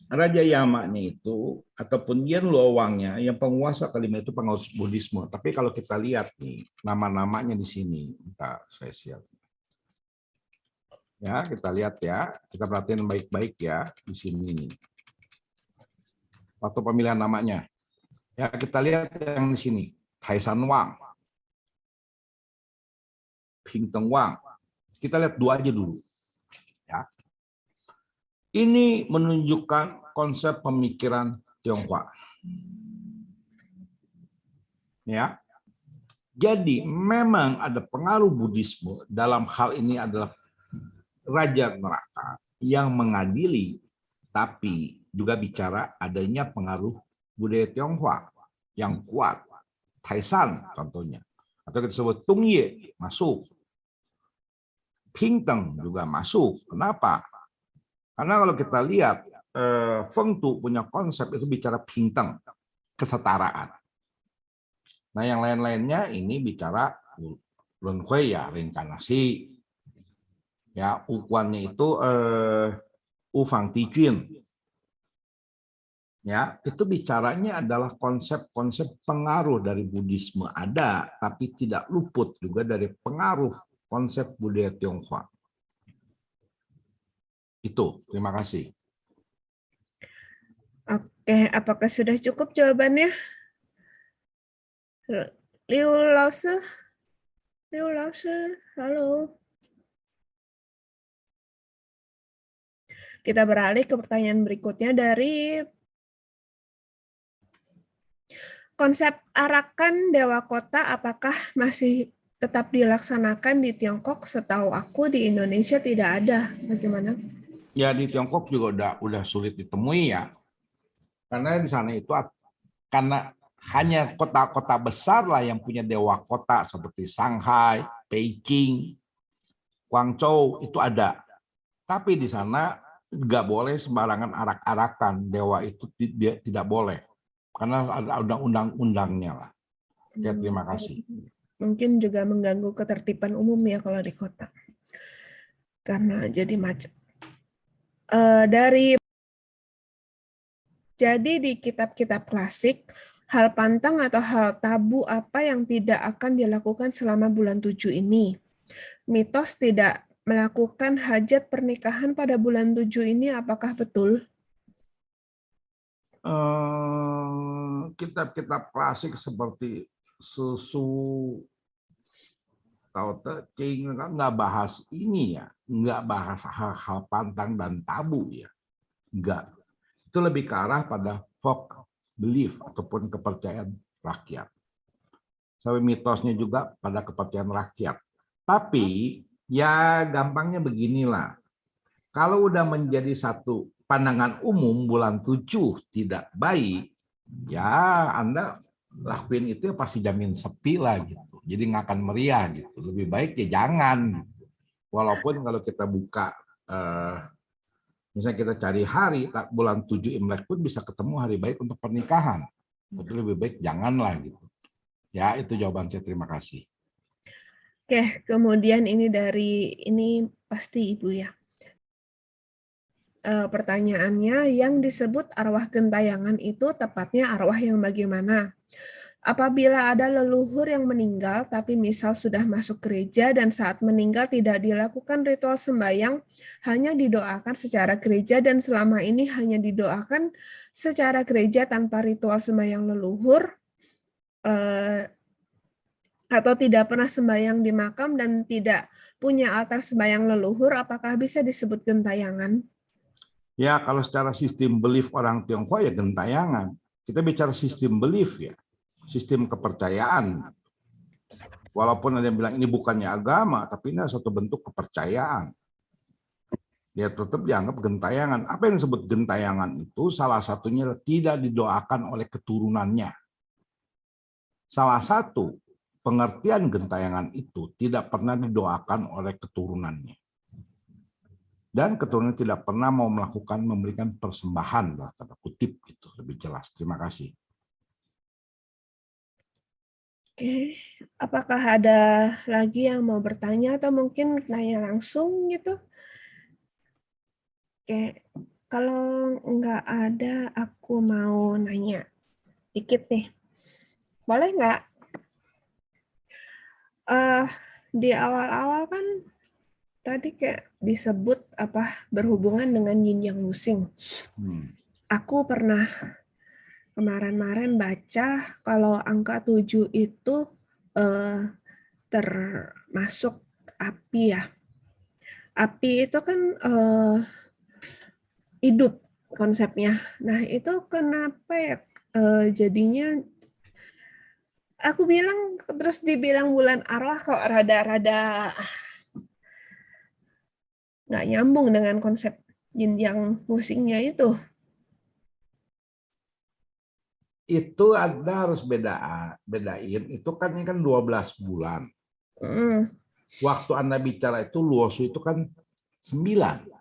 Speaker 2: Raja Yamanya itu ataupun Yen Luowangnya yang penguasa kelima itu penguasa Buddhisme. Tapi kalau kita lihat nih nama-namanya di sini, bentar saya siap. Ya, kita lihat ya, kita perhatiin baik-baik ya di sini nih. Waktu pemilihan namanya. Ya, kita lihat yang di sini. Taisan Wang. Ping Teng Wang. Kita lihat dua aja dulu. Ya. Ini menunjukkan konsep pemikiran Tionghoa. Ya. Jadi memang ada pengaruh Buddhisme dalam hal ini adalah Raja Neraka yang mengadili, tapi juga bicara adanya pengaruh budaya Tionghoa yang kuat. Taisan contohnya. Atau kita sebut Tung Ye masuk. Ping Teng juga masuk. Kenapa? Karena kalau kita lihat Feng Tu punya konsep itu bicara Ping Teng, kesetaraan. Nah, yang lain-lainnya ini bicara Lun Hui ya, reinkarnasi. Ya, ukuannya itu Ufang Tijun. Ya, itu bicaranya adalah konsep-konsep pengaruh dari Buddhisme ada, tapi tidak luput juga dari pengaruh konsep budaya Tionghoa. Itu, terima kasih.
Speaker 1: Oke, apakah sudah cukup jawabannya? Liu Lause? Liu Lause, halo. Kita beralih ke pertanyaan berikutnya dari konsep arakan Dewa Kota, apakah masih tetap dilaksanakan di Tiongkok? Setahu aku di Indonesia tidak ada. Bagaimana?
Speaker 2: Ya, di Tiongkok juga udah sulit ditemui ya. Karena di sana itu karena hanya kota-kota besar lah yang punya dewa kota seperti Shanghai, Beijing, Guangzhou itu ada. Tapi di sana nggak boleh sembarangan arak-arakan, dewa itu tidak boleh karena ada undang-undangnya lah. Ya, terima kasih.
Speaker 1: Mungkin juga mengganggu ketertiban umum ya kalau di kota. Karena jadi macet. Jadi di kitab-kitab klasik, hal pantang atau hal tabu apa yang tidak akan dilakukan selama bulan 7 ini? Mitos tidak melakukan hajat pernikahan pada bulan 7 ini apakah betul?
Speaker 2: Kitab-kitab klasik seperti Susu, Tao Te Ching nggak bahas ini ya, nggak bahas hal-hal pantang dan tabu ya, nggak. Itu lebih ke arah pada folk belief ataupun kepercayaan rakyat. Sampai mitosnya juga pada kepercayaan rakyat. Tapi ya gampangnya beginilah. Kalau udah menjadi satu pandangan umum bulan 7 tidak baik, ya Anda lakuin itu pasti jamin sepi lah gitu. Jadi nggak akan meriah gitu. Lebih baik ya jangan. Walaupun kalau kita buka misalnya kita cari hari, bulan 7 Imlek pun bisa ketemu hari baik untuk pernikahan. Tapi lebih baik janganlah gitu. Ya, itu jawaban saya. Terima kasih.
Speaker 1: Oke, kemudian ini pasti Ibu ya. Pertanyaannya, yang disebut arwah gentayangan itu tepatnya arwah yang bagaimana? Apabila ada leluhur yang meninggal, tapi misal sudah masuk gereja dan saat meninggal tidak dilakukan ritual sembahyang, hanya didoakan secara gereja dan selama ini hanya didoakan secara gereja tanpa ritual sembahyang leluhur, atau tidak pernah sembahyang di makam dan tidak punya altar sembahyang leluhur, apakah bisa disebut gentayangan?
Speaker 2: Ya, kalau secara sistem belief orang Tionghoa ya gentayangan. Kita bicara sistem belief ya, sistem kepercayaan. Walaupun ada yang bilang ini bukannya agama, tapi ini suatu bentuk kepercayaan. Ya tetap dianggap gentayangan. Apa yang disebut gentayangan itu salah satunya tidak didoakan oleh keturunannya. Salah satu pengertian gentayangan itu tidak pernah didoakan oleh keturunannya. Dan keturunan tidak pernah mau memberikan persembahan, tanda kutip gitu, lebih jelas. Terima kasih.
Speaker 1: Oke, apakah ada lagi yang mau bertanya atau mungkin nanya langsung gitu? Oke, kalau nggak ada, aku mau nanya dikit nih. Boleh nggak? Di awal-awal kan tadi kayak disebut berhubungan dengan yin yang musing. Aku pernah kemarin baca kalau angka 7 itu termasuk api ya. Api itu kan hidup konsepnya. Nah itu kenapa ya jadinya aku bilang terus dibilang bulan arwah kok rada-rada nggak nyambung dengan konsep yin yang musingnya itu.
Speaker 2: Itu Anda harus bedain. Itu kan ini kan 12 bulan. Waktu Anda bicara itu luosu itu kan 9.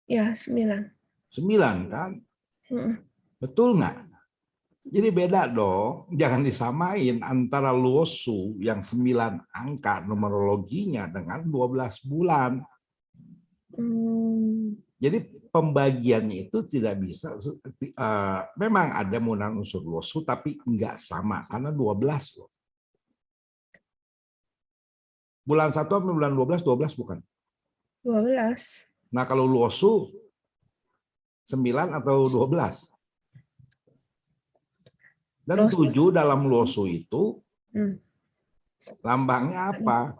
Speaker 1: Ya, 9.
Speaker 2: 9 kan? Betul nggak? Jadi beda dong. Jangan disamain antara luosu yang 9 angka numerologinya dengan 12 bulan. Jadi pembagiannya itu tidak bisa, memang ada menggunakan unsur losu, tapi nggak sama, karena 12 loh. Bulan 1 sampai bulan 12 bukan?
Speaker 1: 12.
Speaker 2: Nah kalau losu 9 atau 12? Dan
Speaker 1: Losu.
Speaker 2: 7 dalam losu itu
Speaker 1: Hmm.
Speaker 2: lambangnya apa?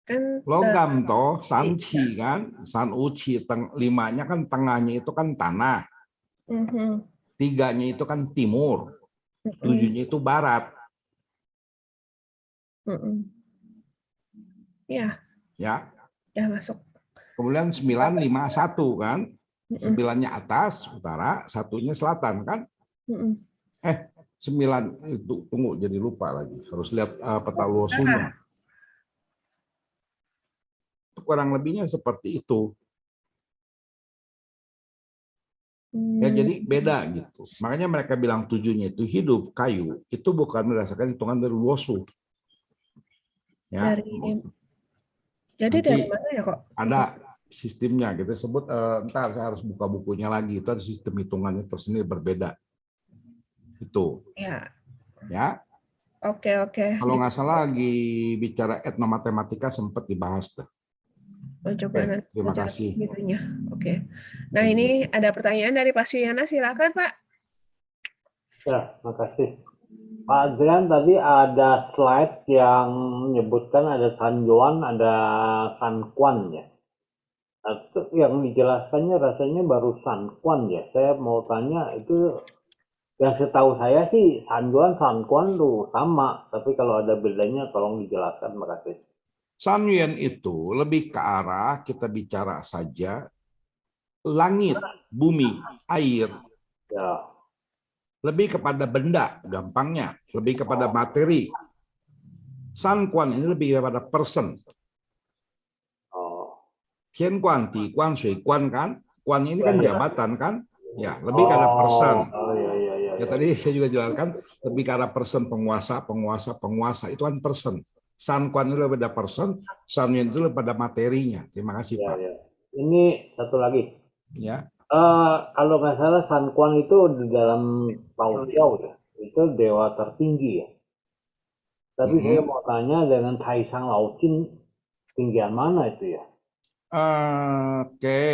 Speaker 1: Kan
Speaker 2: Logam toh, sanci kan, san uci, 5-nya kan tengahnya itu kan tanah, 3-nya itu kan timur, 7-nya itu barat.
Speaker 1: Ya,
Speaker 2: Ya.
Speaker 1: ya masuk.
Speaker 2: Kemudian 9, 5, 1 kan, 9-nya atas, utara, 1-nya selatan kan. 9 itu, tunggu jadi lupa lagi, harus lihat peta losunya. Kurang lebihnya seperti itu. Ya, jadi beda gitu. Makanya mereka bilang 7-nya itu hidup, kayu. Itu bukan berdasarkan hitungan dari losu. Ya.
Speaker 1: Jadi dari mana ya kok?
Speaker 2: Ada sistemnya, kita sebut, ntar saya harus buka bukunya lagi. Itu ada sistem hitungannya tersendiri berbeda. Itu.
Speaker 1: Ya.
Speaker 2: Ya.
Speaker 1: Oke.
Speaker 2: Kalau nggak salah lagi bicara etnomatematika sempat dibahas tuh.
Speaker 1: Coba nanti
Speaker 2: terima kasih.
Speaker 1: gitunya. Oke. Nah, ini ada pertanyaan dari Pak Suyana, silakan Pak.
Speaker 3: Ya, makasih. Pak Adrian, tadi ada slide yang menyebutkan ada San Juan, ada San Juan ya. Itu yang dijelaskannya rasanya baru San Juan ya. Saya mau tanya itu, yang setahu saya sih San Juan tuh sama, tapi kalau ada bedanya tolong dijelaskan, makasih.
Speaker 2: San Yuan itu lebih ke arah kita bicara saja langit, bumi, air.
Speaker 3: Ya.
Speaker 2: Lebih kepada benda, gampangnya. Lebih kepada materi. San Quan ini lebih kepada person. Tian Quan, Ti Quan, Shui Quan kan. Quan ini kan jabatan kan. Ya, lebih ke arah person. Ya, tadi saya juga jelaskan lebih ke arah person, penguasa itu kan person. San Quan itu lebih pada person, San Yuan itu lebih pada materinya. Terima kasih Pak.
Speaker 3: Ya. Ini satu lagi.
Speaker 2: Ya.
Speaker 3: Kalau nggak salah San Quan itu di dalam Tao Jiao ya, itu dewa tertinggi ya. Tapi saya mau tanya dengan Taisang Laoqin tinggian mana itu ya?
Speaker 2: Oke.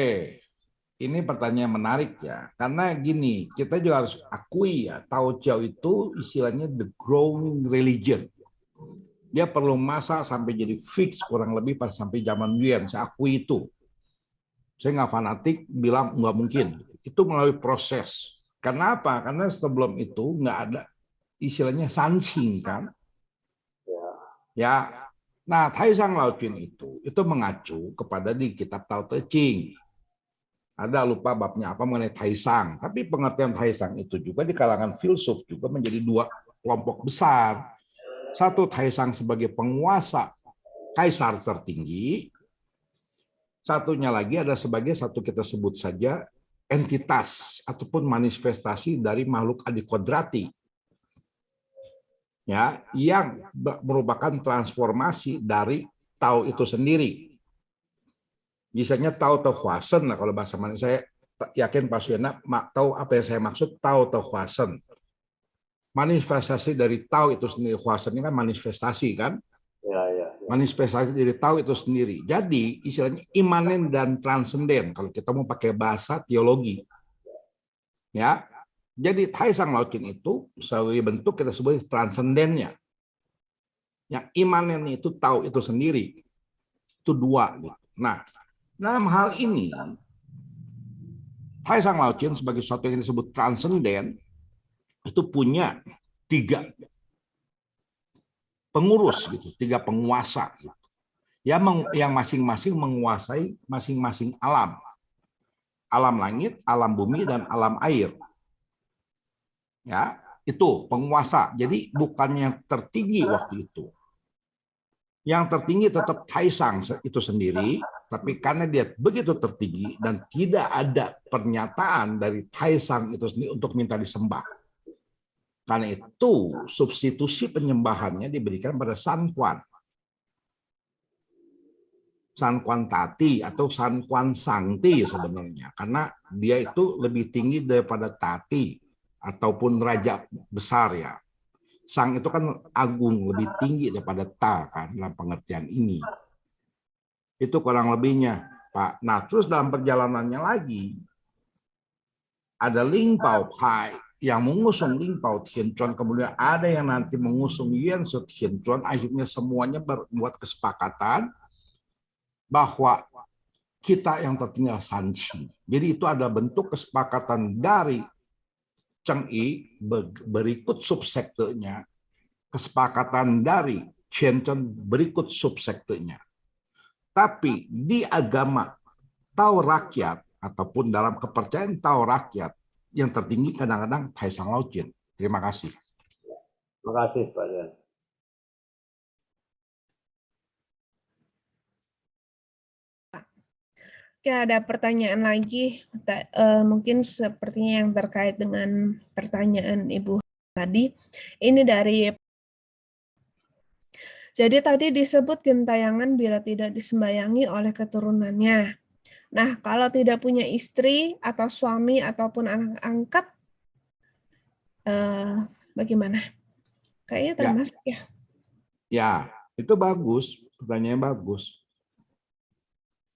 Speaker 2: Ini pertanyaan menarik ya, karena gini, kita juga harus akui ya, Tao Jiao itu istilahnya the growing religion. Dia perlu masa sampai jadi fix kurang lebih pas sampai zaman Yuan, saya akui itu. Saya nggak fanatik bilang nggak mungkin, itu melalui proses. Kenapa? Karena sebelum itu nggak ada istilahnya Sanxing kan. Ya, nah Taisang Laoqin itu mengacu kepada di kitab Tao Te Ching. Ada lupa babnya apa mengenai Taisang. Tapi pengertian Taisang itu juga di kalangan filsuf juga menjadi 2 kelompok besar. Satu Taisang sebagai penguasa kaisar tertinggi. Satunya lagi ada sebagai satu kita sebut saja entitas ataupun manifestasi dari makhluk adikodrati. Ya, yang merupakan transformasi dari Tao itu sendiri. Misalnya Tao Te Huasen, nah kalau bahasa mana saya yakin Pak Suyana tahu apa yang saya maksud Tao Te Huasen. Manifestasi dari Tao itu sendiri, Huasen ini kan manifestasi kan?
Speaker 3: Ya.
Speaker 2: Manifestasi dari Tao itu sendiri. Jadi istilahnya imanen dan transenden kalau kita mau pakai bahasa teologi. Ya. Jadi Taisang Laoqin itu sebagai bentuk kita sebut transendennya. Yang imanen itu Tao itu sendiri. Itu 2 gitu. Nah, dalam hal ini, Taisang Laoqin sebagai sesuatu yang disebut transenden itu punya 3 pengurus, gitu, 3 penguasa, gitu. Yang masing-masing menguasai masing-masing alam, alam langit, alam bumi, dan alam air. Ya, itu penguasa. Jadi bukannya tertinggi waktu itu. Yang tertinggi tetap Taisang itu sendiri, tapi karena dia begitu tertinggi dan tidak ada pernyataan dari Taisang itu sendiri untuk minta disembah. Karena itu substitusi penyembahannya diberikan pada San Quan. San Kuan Tati atau San Kuan Sangti sebenarnya, karena dia itu lebih tinggi daripada Tati ataupun raja besar ya. Sang itu kan agung, lebih tinggi daripada Ta kan dalam pengertian ini. Itu kurang lebihnya, Pak. Nah, terus dalam perjalanannya lagi ada Ling Pao Pai yang mengusung Ling Pao Tianchuan, kemudian ada yang nanti mengusung Yuan Shi Tianchuan, akhirnya semuanya berbuat kesepakatan bahwa kita yang tertinggal Sanxi. Jadi itu adalah bentuk kesepakatan dari Cheng Yi berikut subsektenya, kesepakatan dari Tianchuan berikut subsektenya. Tapi di agama Tao rakyat ataupun dalam kepercayaan Tao rakyat yang tertinggi kadang-kadang Taisang Laojian. Terima kasih.
Speaker 3: Terima kasih Pak Dian.
Speaker 1: Oke, ada pertanyaan lagi, mungkin sepertinya yang terkait dengan pertanyaan Ibu tadi. Ini dari, jadi tadi disebut gentayangan bila tidak disembayangi oleh keturunannya. Nah, kalau tidak punya istri atau suami ataupun anak angkat, bagaimana? Kayaknya termasuk ya.
Speaker 2: Ya, itu bagus, pertanyaan bagus.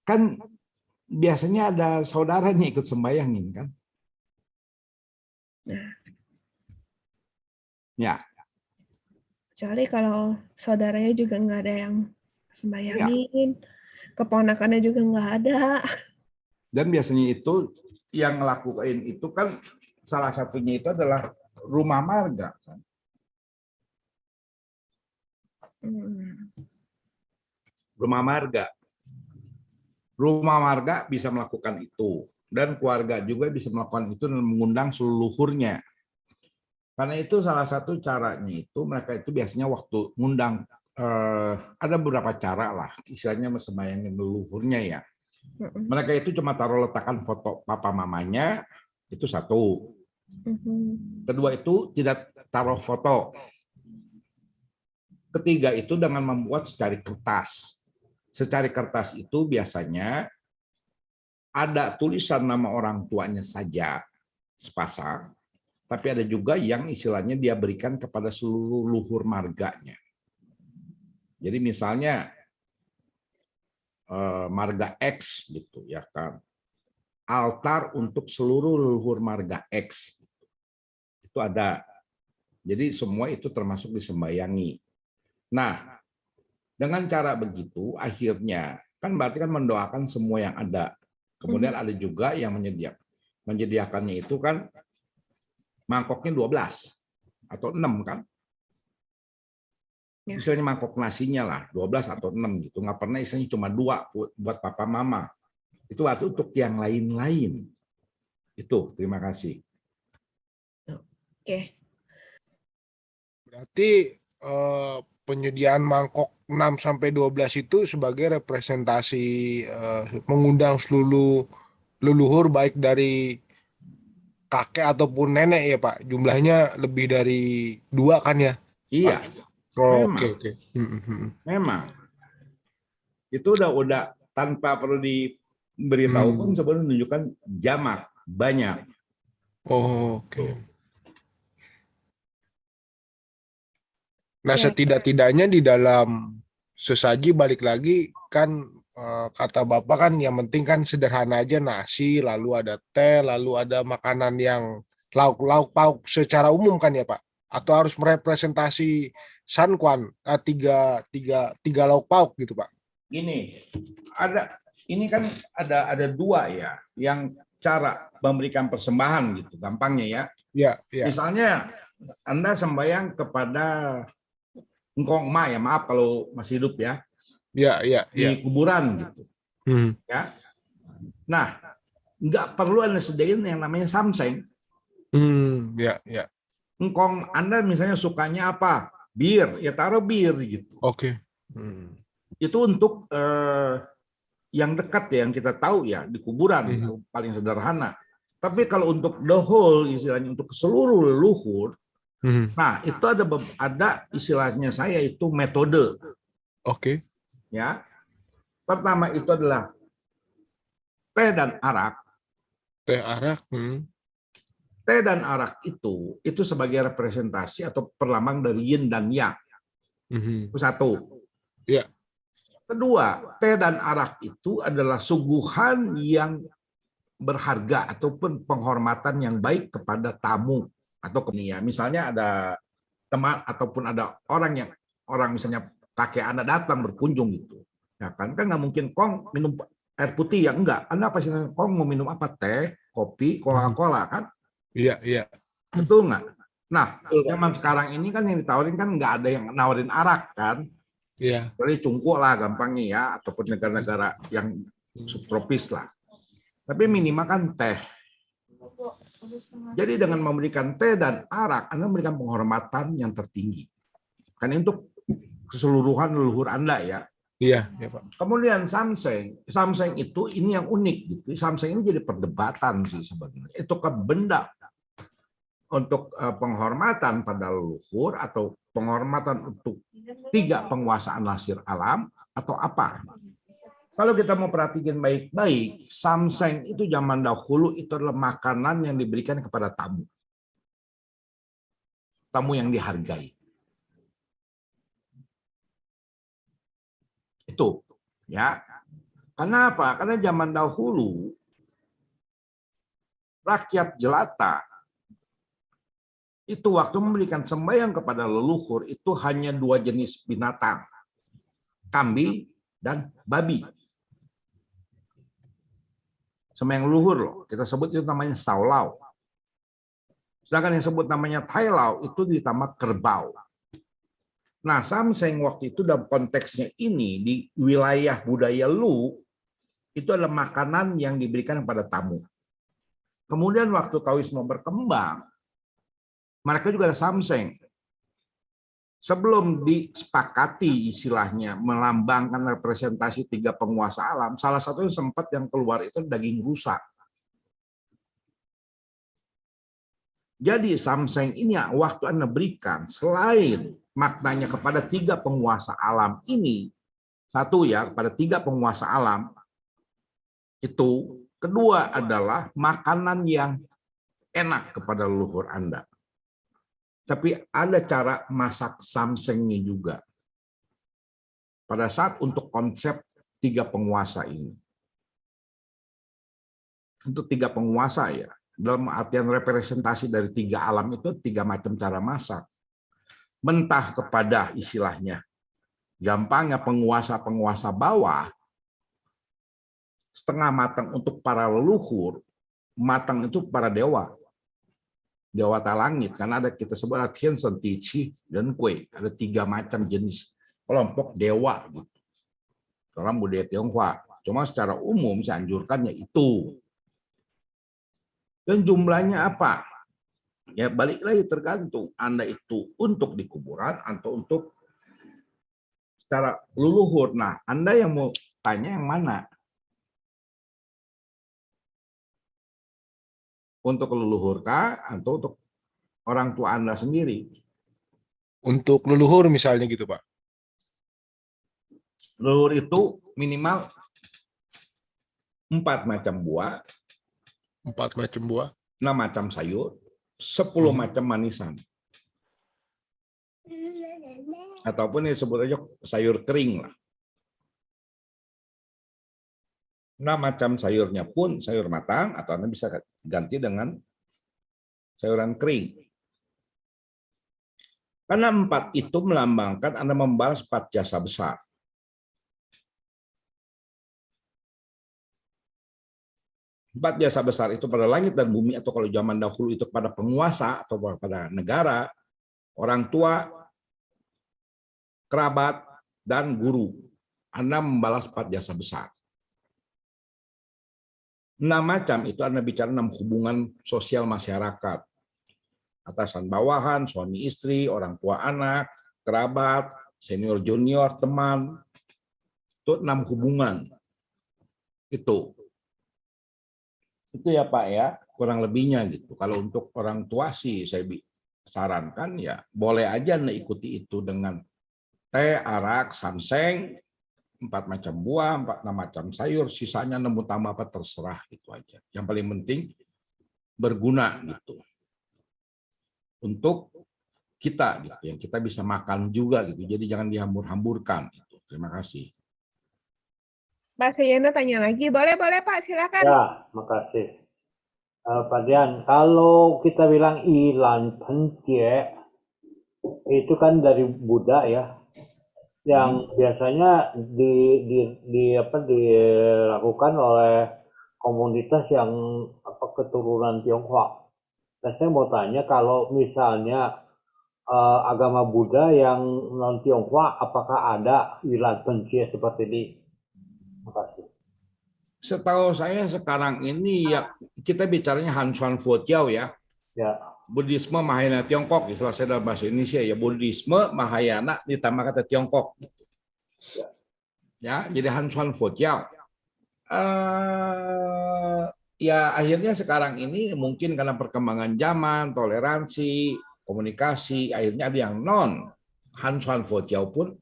Speaker 2: Kan biasanya ada saudaranya ikut sembayangin kan?
Speaker 1: Nah,
Speaker 2: ya.
Speaker 1: Kecuali kalau saudaranya juga nggak ada yang sembayangin, keponakannya juga nggak ada.
Speaker 2: Dan biasanya itu yang ngelakuin itu kan salah satunya itu adalah rumah marga kan? Rumah marga. Rumah marga bisa melakukan itu. Dan keluarga juga bisa melakukan itu dan mengundang seluruhnya. Karena itu salah satu caranya itu mereka itu biasanya waktu ngundang ada beberapa cara lah istilahnya sembayangin leluhurnya ya. Mereka itu cuma taruh letakkan foto papa mamanya itu satu. Kedua itu tidak taruh foto. Ketiga itu dengan membuat secari kertas. Secari kertas itu biasanya ada tulisan nama orang tuanya saja sepasang. Tapi ada juga yang istilahnya dia berikan kepada seluruh luhur marganya. Jadi misalnya marga X gitu ya kan. Altar untuk seluruh leluhur marga X. Itu ada. Jadi semua itu termasuk disembayangi. Nah, dengan cara begitu akhirnya kan berarti kan mendoakan semua yang ada. Kemudian ada juga yang menyediakannya itu kan mangkoknya 12 atau 6 kan. Misalnya mangkok nasinya lah 12 atau 6 gitu. Nggak pernah istilahnya cuma 2 buat papa mama. Itu waktu untuk yang lain-lain. Itu, terima kasih.
Speaker 1: Oke.
Speaker 4: Berarti penyediaan mangkok 6-12 itu sebagai representasi mengundang seluruh leluhur baik dari kakek ataupun nenek ya Pak. Jumlahnya lebih dari 2 kan ya?
Speaker 2: Iya.
Speaker 4: Oh,
Speaker 2: memang.
Speaker 4: oke.
Speaker 2: Memang. Itu udah tanpa perlu diberitahu pun sebenarnya menunjukkan jamak banyak.
Speaker 4: Oh, oke. Nah, setidak-tidaknya di dalam sesaji balik lagi kan kata Bapak kan yang penting kan sederhana aja nasi, lalu ada teh, lalu ada makanan yang lauk-lauk pauk secara umum kan ya Pak? Atau harus merepresentasi San Kuan, tiga lauk pauk gitu Pak?
Speaker 2: Gini, ini kan ada 2 ya, yang cara memberikan persembahan gitu, gampangnya ya.
Speaker 4: Ya.
Speaker 2: Misalnya Anda sembahyang kepada Engkong Ma ya, maaf kalau masih hidup ya. Di kuburan gitu. Ya. Nah, nggak perlu Anda sediain yang namanya samseng.
Speaker 4: Ya.
Speaker 2: Engkong Anda misalnya sukanya apa? Bir, ya taruh bir gitu.
Speaker 4: Oke.
Speaker 2: Itu untuk yang dekat ya, yang kita tahu ya di kuburan itu paling sederhana. Tapi kalau untuk the whole istilahnya untuk seluruh leluhur, nah itu ada istilahnya saya itu metode.
Speaker 4: Oke.
Speaker 2: Ya. Pertama itu adalah teh dan arak.
Speaker 4: Teh arak.
Speaker 2: Teh dan arak itu sebagai representasi atau perlambang dari yin dan yang. Itu satu.
Speaker 4: Iya.
Speaker 2: Kedua, teh dan arak itu adalah suguhan yang berharga ataupun penghormatan yang baik kepada tamu atau kenia. Misalnya ada teman ataupun ada orang misalnya kakek Anda datang berkunjung gitu. Ya kan nggak mungkin Kong minum air putih ya enggak. Anda pasti Kong mau minum apa? Teh, kopi, Coca-Cola kan?
Speaker 4: Iya, iya.
Speaker 2: Betul nggak? Nah,
Speaker 4: Betul, Pak.
Speaker 2: zaman sekarang ini kan yang ditawarin kan nggak ada yang nawarin arak kan?
Speaker 4: Iya.
Speaker 2: Kecuali Cungkup lah gampangnya ya, ataupun negara-negara yang subtropis lah. Tapi minimal kan teh. Jadi dengan memberikan teh dan arak, Anda memberikan penghormatan yang tertinggi. Kan untuk keseluruhan leluhur Anda ya.
Speaker 4: Iya, ya Pak.
Speaker 2: Kemudian samseng itu ini yang unik gitu. Samseng ini jadi perdebatan sih sebenarnya. Itu ke benda untuk penghormatan pada leluhur atau penghormatan untuk 3 penguasaan nasir alam atau apa? Kalau kita mau perhatikan baik-baik, samseng itu zaman dahulu itu adalah makanan yang diberikan kepada tamu. Tamu yang dihargai. Itu, ya. Kenapa? Karena zaman dahulu rakyat jelata itu waktu memberikan sembahyang kepada leluhur itu hanya 2 jenis binatang, kambing dan babi. Sembahyang leluhur loh, kita sebut itu namanya saulau. Sedangkan yang sebut namanya tailau itu ditambah kerbau. Nah, samseng waktu itu dalam konteksnya ini di wilayah budaya Lu itu adalah makanan yang diberikan kepada tamu. Kemudian waktu Taoisme berkembang, mereka juga ada samseng. Sebelum disepakati istilahnya melambangkan representasi 3 penguasa alam, salah satu yang sempat yang keluar itu daging rusa. Jadi samseng ini waktu Anda berikan, selain maknanya kepada 3 penguasa alam ini, satu ya, kepada 3 penguasa alam, itu kedua adalah makanan yang enak kepada leluhur Anda. Tapi ada cara masak samsengnya juga. Pada saat untuk konsep 3 penguasa ini. Untuk 3 penguasa ya, dalam artian representasi dari 3 alam itu 3 macam cara masak. Mentah kepada istilahnya. Gampangnya penguasa-penguasa bawah, setengah matang untuk para leluhur, matang itu para dewa. Dewata langit, karena ada kita sebut Tiansen, Tiqi, dan Kui. Ada 3 macam jenis kelompok dewa. Gitu. Dalam budaya Tionghoa. Cuma secara umum saya anjurkannya itu. Dan jumlahnya apa? Ya balik lagi tergantung. Anda itu untuk di kuburan atau untuk secara leluhur. Nah, Anda yang mau tanya yang mana? Untuk leluhur kah atau untuk orang tua Anda sendiri?
Speaker 4: Untuk leluhur misalnya gitu, Pak.
Speaker 2: Leluhur itu minimal 4 macam buah,
Speaker 4: 4 macam buah,
Speaker 2: 6 macam sayur, 10 macam manisan. Ataupun disebut aja sayur kering lah. 6 macam sayurnya pun sayur matang atau Anda bisa ganti dengan sayuran kering. Karena 4 itu melambangkan Anda membalas 4 jasa besar. Empat jasa besar itu pada langit dan bumi atau kalau zaman dahulu itu pada penguasa atau pada negara, orang tua, kerabat, dan guru. Anda membalas 4 jasa besar. 6 macam itu Anda bicara 6 hubungan sosial masyarakat. Atasan bawahan, suami istri, orang tua anak, kerabat, senior junior, teman. Itu 6 hubungan. Itu ya Pak ya, kurang lebihnya gitu. Kalau untuk orang tua sih saya sarankan ya boleh aja Anda ikuti itu dengan teh, arak, samseng, 4 macam buah, 6 macam sayur, sisanya nemu tambah apa terserah, itu aja. Yang paling penting berguna gitu untuk kita gitu, yang kita bisa makan juga gitu. Jadi jangan dihambur-hamburkan gitu. Terima kasih.
Speaker 1: Pak Suyana tanya lagi, boleh Pak, silakan.
Speaker 3: Ya, makasih. Pak Dian, kalau kita bilang ilan pencie, itu kan dari Buddha ya, yang biasanya dilakukan oleh komunitas yang keturunan Tionghoa. Nah, saya mau tanya kalau misalnya agama Buddha yang non Tionghoa, apakah ada ilan pencie seperti ini? Terima kasih.
Speaker 2: Setahu saya sekarang ini ya kita bicaranya Han Xuan Fo Jiao ya.
Speaker 3: Ya,
Speaker 2: Buddhisme Mahayana Tiongkok, istilah saya dalam bahasa Indonesia ya, Buddhisme Mahayana ditambah kata Tiongkok. Ya, jadi Han Xuan Fo Jiao. Ya akhirnya sekarang ini mungkin karena perkembangan zaman, toleransi, komunikasi, akhirnya ada yang non Han Xuan Fo Jiao pun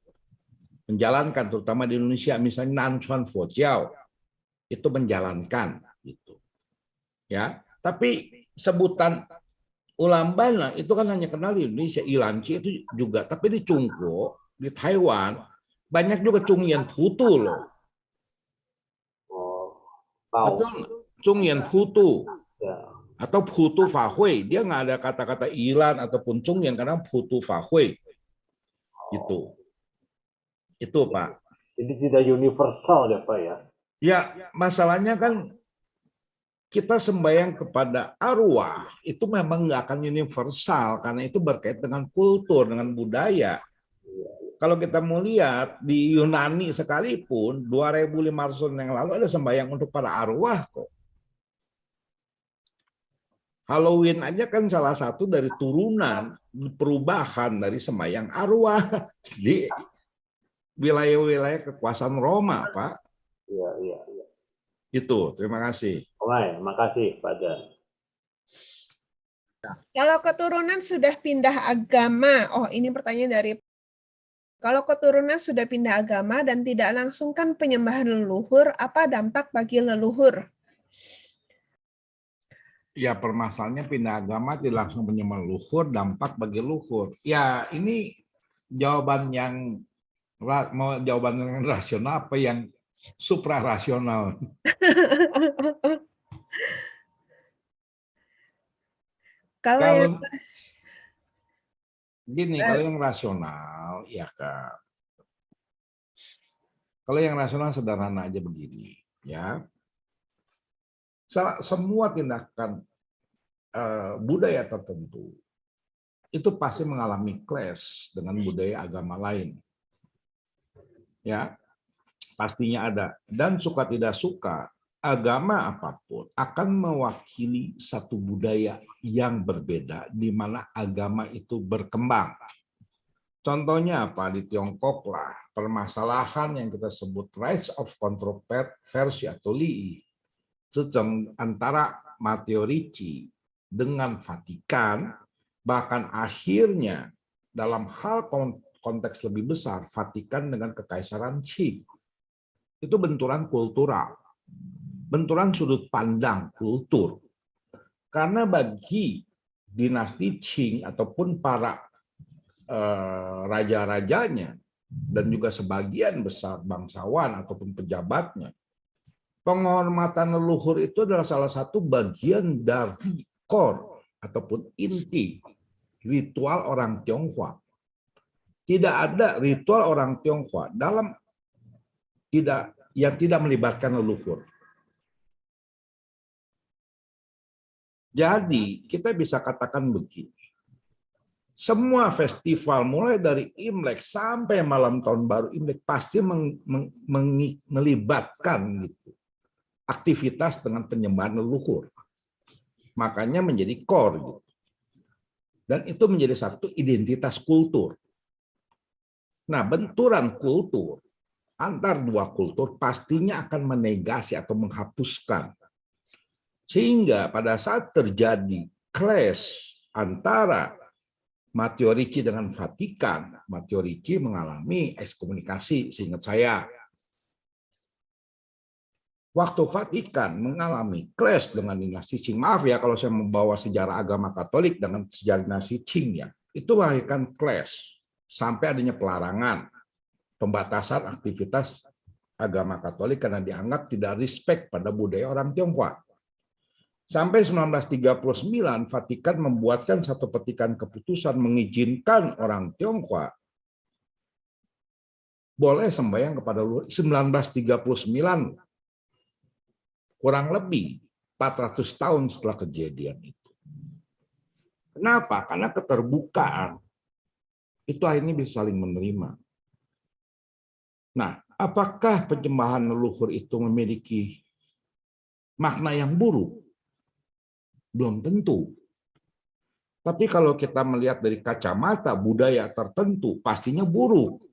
Speaker 2: menjalankan, terutama di Indonesia, misalnya Nan Xuan Fo Jiao itu menjalankan gitu. Ya, tapi sebutan Ulambana itu kan hanya kenal di Indonesia, Ilanci itu juga, tapi di Cungko, di Taiwan banyak juga Cungyan Putu loh.
Speaker 3: tahu.
Speaker 2: Betul nggak? Cungyan Putu
Speaker 3: Ya.
Speaker 2: atau Putu Fahui, dia nggak ada kata-kata Ilan ataupun Cungyan karena Putu Fahui gitu. Itu Pak.
Speaker 3: Jadi tidak universal ya Pak ya?
Speaker 2: Ya masalahnya kan kita sembahyang kepada arwah itu memang nggak akan universal karena itu berkait dengan kultur, dengan budaya. Kalau kita mau lihat di Yunani sekalipun 2.500 tahun yang lalu ada sembahyang untuk para arwah kok. Halloween aja kan salah satu dari turunan perubahan dari sembahyang arwah di wilayah-wilayah kekuasaan Roma, Pak.
Speaker 3: Iya.
Speaker 2: Itu, terima kasih.
Speaker 3: Oke, makasih Pak Jan.
Speaker 1: Kalau keturunan sudah pindah agama, ini pertanyaan dari kalau keturunan sudah pindah agama dan tidak langsungkan penyembahan leluhur, apa dampak bagi leluhur?
Speaker 2: Ya permasalahannya pindah agama tidak langsung penyembah leluhur, dampak bagi leluhur. Ya ini jawaban yang mau jawaban yang rasional apa yang suprarasional? Kalau gini, kalau yang rasional, ya Kak. Kalau yang rasional sederhana aja begini, ya. Semua tindakan budaya tertentu itu pasti mengalami clash dengan budaya agama lain. Ya, pastinya ada. Dan suka tidak suka, agama apapun akan mewakili satu budaya yang berbeda di mana agama itu berkembang. Contohnya apa? Di Tiongkok lah, permasalahan yang kita sebut rise of controversy atau Li antara Matteo Ricci dengan Vatikan, bahkan akhirnya dalam hal konteks lebih besar, Vatikan dengan Kekaisaran Qing. Itu benturan kultural, benturan sudut pandang kultur. Karena bagi dinasti Qing ataupun para raja-rajanya dan juga sebagian besar bangsawan ataupun pejabatnya, penghormatan leluhur itu adalah salah satu bagian dari core ataupun inti ritual orang Tionghoa. Tidak ada ritual orang Tionghoa yang tidak melibatkan leluhur. Jadi kita bisa katakan begini. Semua festival mulai dari Imlek sampai malam tahun baru Imlek pasti melibatkan gitu aktivitas dengan penyembahan leluhur. Makanya menjadi core gitu. Dan itu menjadi satu identitas kultur. Nah, benturan kultur antar dua kultur pastinya akan menegasi atau menghapuskan. Sehingga pada saat terjadi clash antara Matteo Ricci dengan Vatikan, Matteo Ricci mengalami ekskomunikasi, seingat saya. waktu Vatikan mengalami clash dengan dinasti Qing. Maaf ya kalau saya membawa sejarah agama Katolik dengan sejarah dinasti Qing ya. Itu melahirkan clash sampai adanya pelarangan, pembatasan aktivitas agama Katolik karena dianggap tidak respect pada budaya orang Tionghoa. Sampai 1939 Vatikan membuatkan satu petikan keputusan mengizinkan orang Tionghoa boleh sembahyang kepada leluhur. 1939, kurang lebih 400 tahun setelah kejadian itu. Kenapa? Karena keterbukaan itu akhirnya bisa saling menerima. Nah, apakah penyembahan leluhur itu memiliki makna yang buruk? Belum tentu. Tapi kalau kita melihat dari kacamata budaya tertentu, pastinya buruk.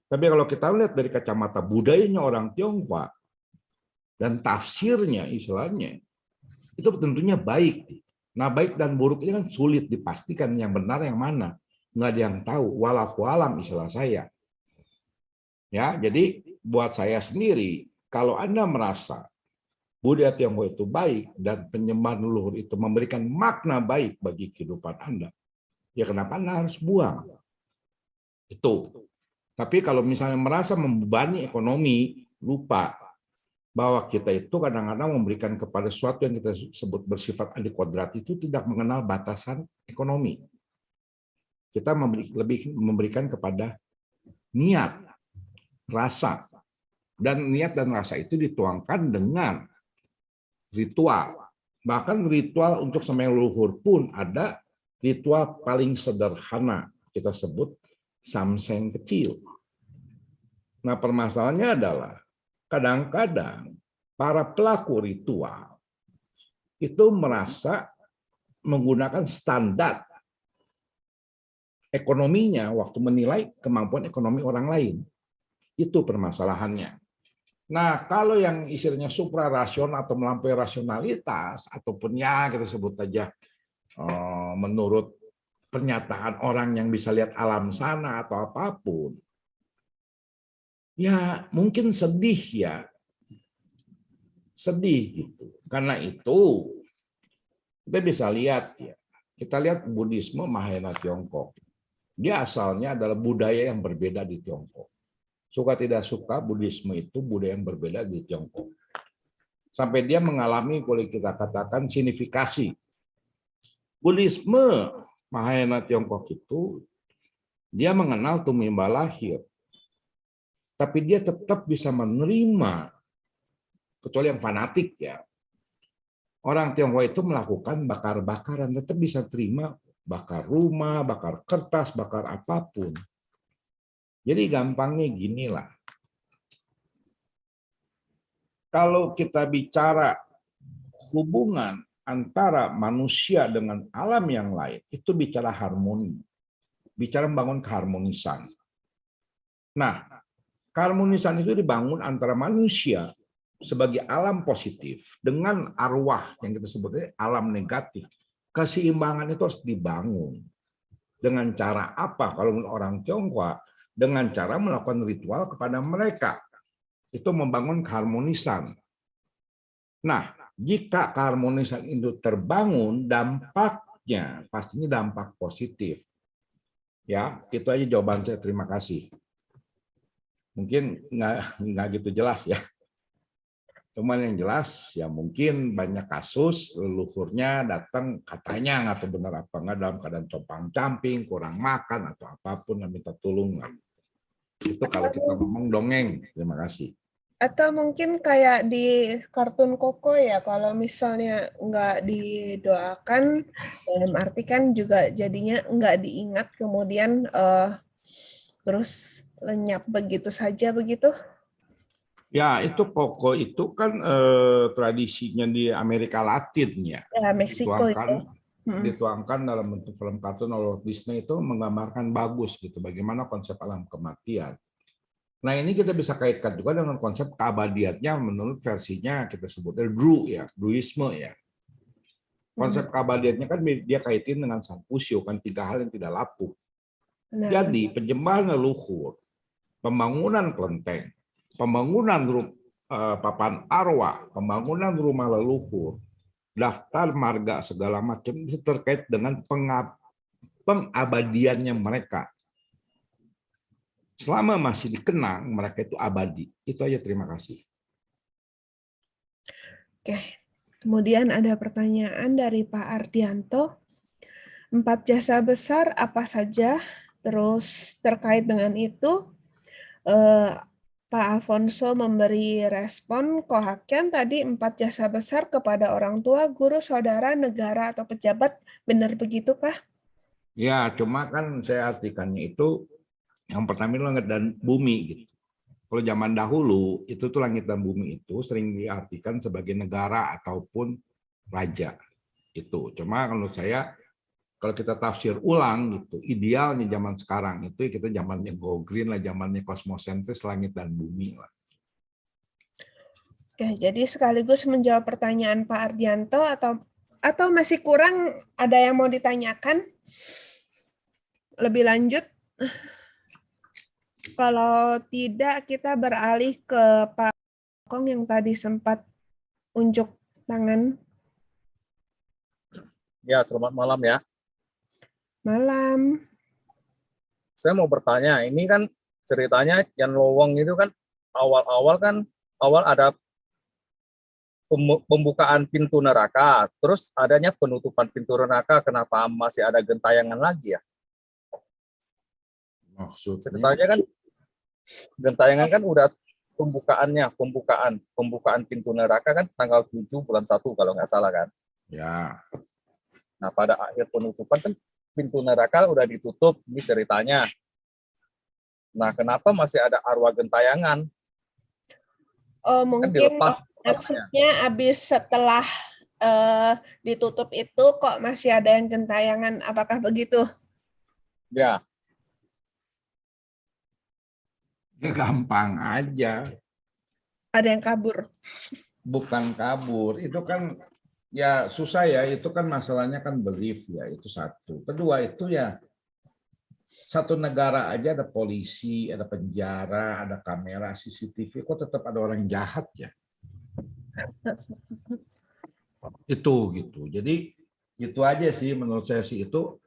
Speaker 2: Tapi kalau kita lihat dari kacamata budayanya orang Tionghoa dan tafsirnya, istilahnya, itu tentunya baik. Nah, baik dan buruk ini kan sulit dipastikan yang benar yang mana. Nggak ada yang tahu, walau alam istilah saya. Ya, jadi buat saya sendiri, kalau Anda merasa budaya Tionghoa itu baik dan penyembahan leluhur itu memberikan makna baik bagi kehidupan Anda, ya kenapa Anda harus buang? Itu. Tapi kalau misalnya merasa membebani ekonomi, lupa bahwa kita itu kadang-kadang memberikan kepada sesuatu yang kita sebut bersifat adikuadrat itu tidak mengenal batasan ekonomi. Kita lebih memberikan kepada niat, rasa. Dan niat dan rasa itu dituangkan dengan ritual. Bahkan ritual untuk sembahyang leluhur pun ada ritual paling sederhana. Kita sebut samseng kecil. Nah, permasalahannya adalah kadang-kadang para pelaku ritual itu merasa menggunakan standar ekonominya waktu menilai kemampuan ekonomi orang lain. Itu permasalahannya. Nah, kalau yang istilahnya suprarasional atau melampaui rasionalitas, ataupun ya kita sebut aja menurut pernyataan orang yang bisa lihat alam sana atau apapun, ya mungkin sedih ya. Sedih gitu. Karena itu kita bisa lihat ya. Kita lihat Buddhisme Mahayana Tiongkok. Dia asalnya adalah budaya yang berbeda di Tiongkok. Suka tidak suka, Buddhisme itu budaya yang berbeda di Tiongkok. Sampai dia mengalami, boleh kita katakan, sinifikasi. Buddhisme Mahayana Tiongkok itu, dia mengenal tumimba lahir. Tapi dia tetap bisa menerima, kecuali yang fanatik ya. Orang Tionghoa itu melakukan bakar-bakaran, tetap bisa terima bakar rumah, bakar kertas, bakar apapun. Jadi gampangnya ginilah. Kalau kita bicara hubungan antara manusia dengan alam yang lain, itu bicara harmoni. Bicara membangun keharmonisan. Nah, keharmonisan itu dibangun antara manusia sebagai alam positif dengan arwah yang kita sebutnya alam negatif. Keseimbangan itu harus dibangun. Dengan cara apa? Kalau menurut orang Tionghoa, dengan cara melakukan ritual kepada mereka. Itu membangun keharmonisan. Nah, jika keharmonisan itu terbangun, dampaknya pastinya dampak positif. Ya, itu aja jawaban saya. Terima kasih. Mungkin nggak gitu jelas ya. Cuman yang jelas ya mungkin banyak kasus leluhurnya datang katanya nggak tahu benar apa nggak dalam keadaan compang-camping, kurang makan atau apapun dan minta tolong. Itu kalau kita ngomong dongeng. Terima kasih.
Speaker 1: Atau mungkin kayak di kartun Koko ya, kalau misalnya nggak didoakan, dalam arti kan juga jadinya nggak diingat, kemudian terus lenyap begitu saja begitu.
Speaker 2: Ya, itu Koko itu kan tradisinya di Amerika Latin ya.
Speaker 1: Ya, Meksiko itu.
Speaker 2: Dituangkan dalam bentuk film kartun oleh Walt Disney itu menggambarkan bagus gitu bagaimana konsep alam kematian. Nah, ini kita bisa kaitkan juga dengan konsep keabadiannya menurut versinya kita sebutnya Dru ya, Druisme ya. Konsep keabadiannya kan dia kaitin dengan Sang Pusyo kan 3 hal yang tidak lapuk.
Speaker 1: Benar.
Speaker 2: Jadi penyembahan leluhur, pembangunan kelenteng, pembangunan papan arwah, pembangunan rumah leluhur, daftar marga segala macam itu terkait dengan pengabadiannya mereka. Selama masih dikenang, mereka itu abadi. Itu aja, terima kasih.
Speaker 1: Oke. Kemudian ada pertanyaan dari Pak Ardianto. 4 jasa besar apa saja? Terus terkait dengan itu, Pak Alfonso memberi respon, Kohakian tadi 4 jasa besar kepada orang tua, guru, saudara, negara, atau pejabat. Benar begitukah?
Speaker 2: Ya, cuma kan saya artikannya itu yang pertama itu langit dan bumi gitu. Kalau zaman dahulu itu tuh langit dan bumi itu sering diartikan sebagai negara ataupun raja. Itu. Cuma menurut saya kalau kita tafsir ulang gitu, idealnya zaman sekarang itu kita zamannya go green lah, zamannya kosmosentris langit dan bumi lah.
Speaker 1: Oke, jadi sekaligus menjawab pertanyaan Pak Ardianto atau masih kurang ada yang mau ditanyakan lebih lanjut? Kalau tidak, kita beralih ke Pak Kong yang tadi sempat unjuk tangan.
Speaker 5: Ya, selamat malam ya.
Speaker 1: Malam.
Speaker 5: Saya mau bertanya, ini kan ceritanya Yan Lowong itu kan awal ada pembukaan pintu neraka, terus adanya penutupan pintu neraka, kenapa masih ada gentayangan lagi ya?
Speaker 2: Maksudnya
Speaker 5: Ceritanya kan gentayangan kan udah pembukaan pintu neraka kan tanggal 7 bulan 1 kalau nggak salah kan.
Speaker 2: ya,
Speaker 5: Nah, pada akhir penutupan kan pintu neraka udah ditutup, ini ceritanya. Nah, kenapa masih ada arwah gentayangan?
Speaker 1: Oh,
Speaker 5: Kan
Speaker 1: mungkin
Speaker 5: dilepas.
Speaker 1: maksudnya habis setelah ditutup itu kok masih ada yang gentayangan, apakah begitu?
Speaker 5: Ya,
Speaker 2: gampang aja.
Speaker 1: Ada yang kabur.
Speaker 2: Bukan kabur, itu kan ya susah ya, itu kan masalahnya kan belief ya, itu satu. Kedua itu ya satu negara aja ada polisi, ada penjara, ada kamera CCTV, kok tetap ada orang jahat ya? Itu gitu. Jadi itu aja sih menurut saya sih itu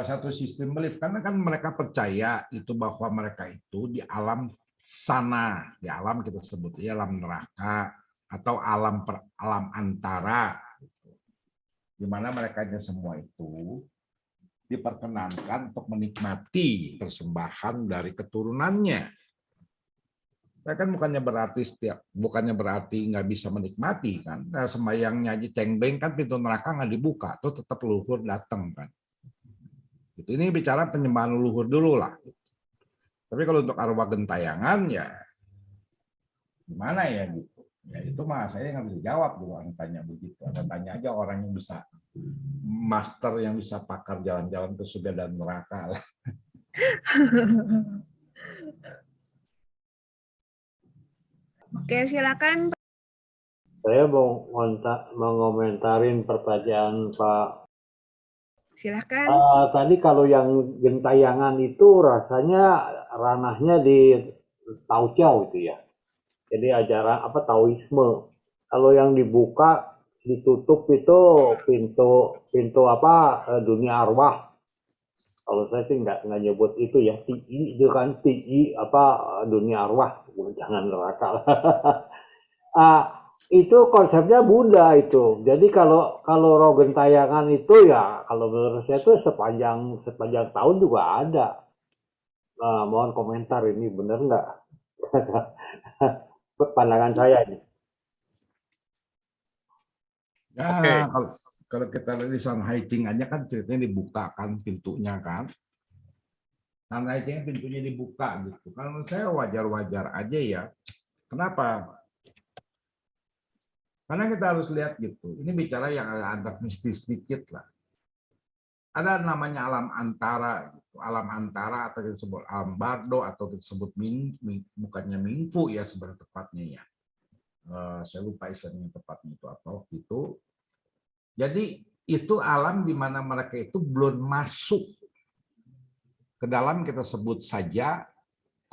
Speaker 2: satu sistem belief, karena kan mereka percaya itu bahwa mereka itu di alam sana, di alam kita sebut ya alam neraka atau alam antara, di mana mereka semua itu diperkenankan untuk menikmati persembahan dari keturunannya. Saya kan bukannya berarti nggak bisa menikmati kan. Nah, sembayangnya aja cengbeng kan pintu neraka nggak dibuka, tuh tetap leluhur datang kan. Gitu. Ini bicara penyembahan leluhur dulu lah. Tapi kalau untuk arwah gentayangan ya gimana ya gitu. Ya itu mah saya nggak bisa jawab dulu orang tanya begitu. Ada tanya aja orang yang bisa master, yang bisa pakar jalan-jalan ke surga dan neraka lah.
Speaker 1: Oke, silakan.
Speaker 3: Saya mau mengomentarin pertanyaan Pak.
Speaker 1: Silakan.
Speaker 3: Tadi kalau yang gentayangan itu rasanya ranahnya di Taoqiao itu ya. Jadi ajaran apa Taoisme. Kalau yang dibuka ditutup itu pintu apa dunia arwah. Kalau saya sih nggak nyebut itu ya, TI itu kan TI apa dunia arwah, jangan neraka. Itu konsepnya Buddha itu. Jadi kalau roh gentayangan itu ya kalau menurut saya itu sepanjang tahun juga ada. Mohon komentar ini benar nggak? Pandangan saya ini.
Speaker 2: Ya,
Speaker 5: Oke.
Speaker 2: kalau kita lihat di Shanghai Ching aja kan ceritanya dibuka kan pintunya kan. Shanghai Ching pintunya dibuka gitu. Kalau menurut saya wajar-wajar aja ya. Kenapa? Karena kita harus lihat gitu. Ini bicara yang agak mistis sedikit lah. Ada namanya alam antara, gitu. Alam antara atau disebut alam bardo atau disebut bukannya mingfu ya sebenarnya tepatnya ya. Saya lupa istilahnya tepatnya itu apa gitu. Jadi itu alam di mana mereka itu belum masuk ke dalam kita sebut saja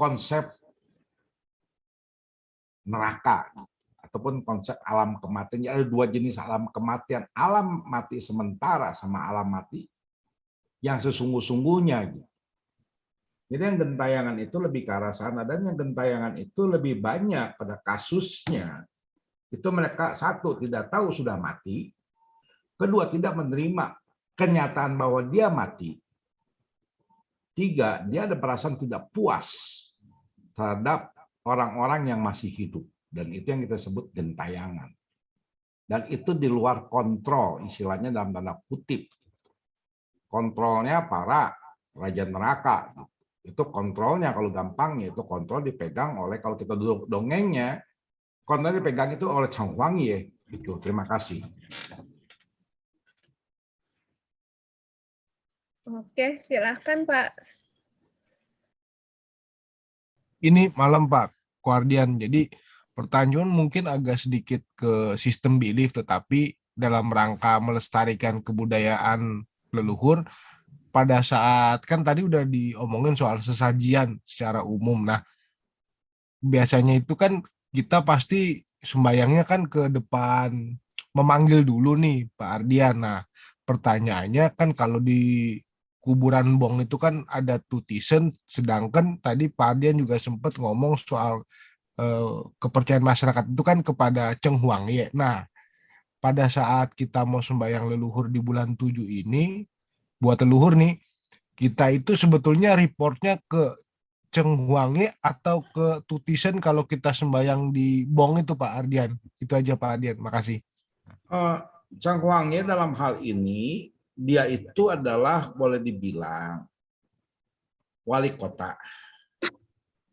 Speaker 2: konsep neraka ataupun konsep alam kematian. Ada dua jenis alam kematian, alam mati sementara sama alam mati yang sesungguh-sungguhnya. Jadi yang gentayangan itu lebih ke arah sana, dan yang gentayangan itu lebih banyak pada kasusnya itu mereka satu tidak tahu sudah mati, kedua tidak menerima kenyataan bahwa dia mati, tiga dia ada perasaan tidak puas terhadap orang-orang yang masih hidup, dan itu yang kita sebut gentayangan. Dan itu di luar kontrol, istilahnya dalam tanda kutip. Kontrolnya para raja neraka. Itu kontrolnya, kalau gampangnya itu kontrol dipegang oleh, kalau kita duduk dongengnya, kontrol dipegang itu oleh Chang Huangye. Itu. Terima kasih.
Speaker 1: Oke, silakan Pak.
Speaker 4: Ini malam Pak Guardian. Jadi pertanyaan mungkin agak sedikit ke sistem belief, tetapi dalam rangka melestarikan kebudayaan leluhur, pada saat kan tadi udah diomongin soal sesajian secara umum. Nah, biasanya itu kan kita pasti sembayangnya kan ke depan, memanggil dulu nih Pak Ardian. Nah, pertanyaannya kan kalau di kuburan Bong itu kan ada tutisen, sedangkan tadi Pak Ardian juga sempat ngomong soal kepercayaan masyarakat itu kan kepada Cheng Huangye. Nah, pada saat kita mau sembahyang leluhur di bulan 7 ini, buat leluhur nih, kita itu sebetulnya reportnya ke Cheng Huangye atau ke tutisen kalau kita sembahyang di Bong itu Pak Ardian. Itu aja Pak Ardian, makasih.
Speaker 2: Cheng Huangye dalam hal ini, dia itu adalah boleh dibilang wali kota.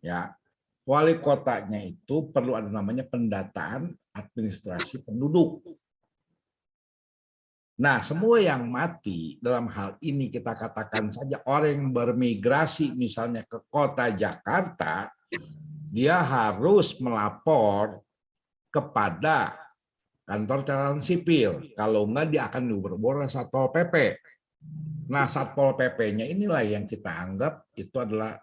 Speaker 2: Ya, wali kotanya itu perlu ada namanya pendataan administrasi penduduk. Nah, semua yang mati dalam hal ini kita katakan saja orang yang bermigrasi misalnya ke kota Jakarta, dia harus melapor kepada kantor catatan sipil. Kalau enggak dia akan diubur-ubur oleh Satpol PP. Nah, Satpol PP-nya inilah yang kita anggap itu adalah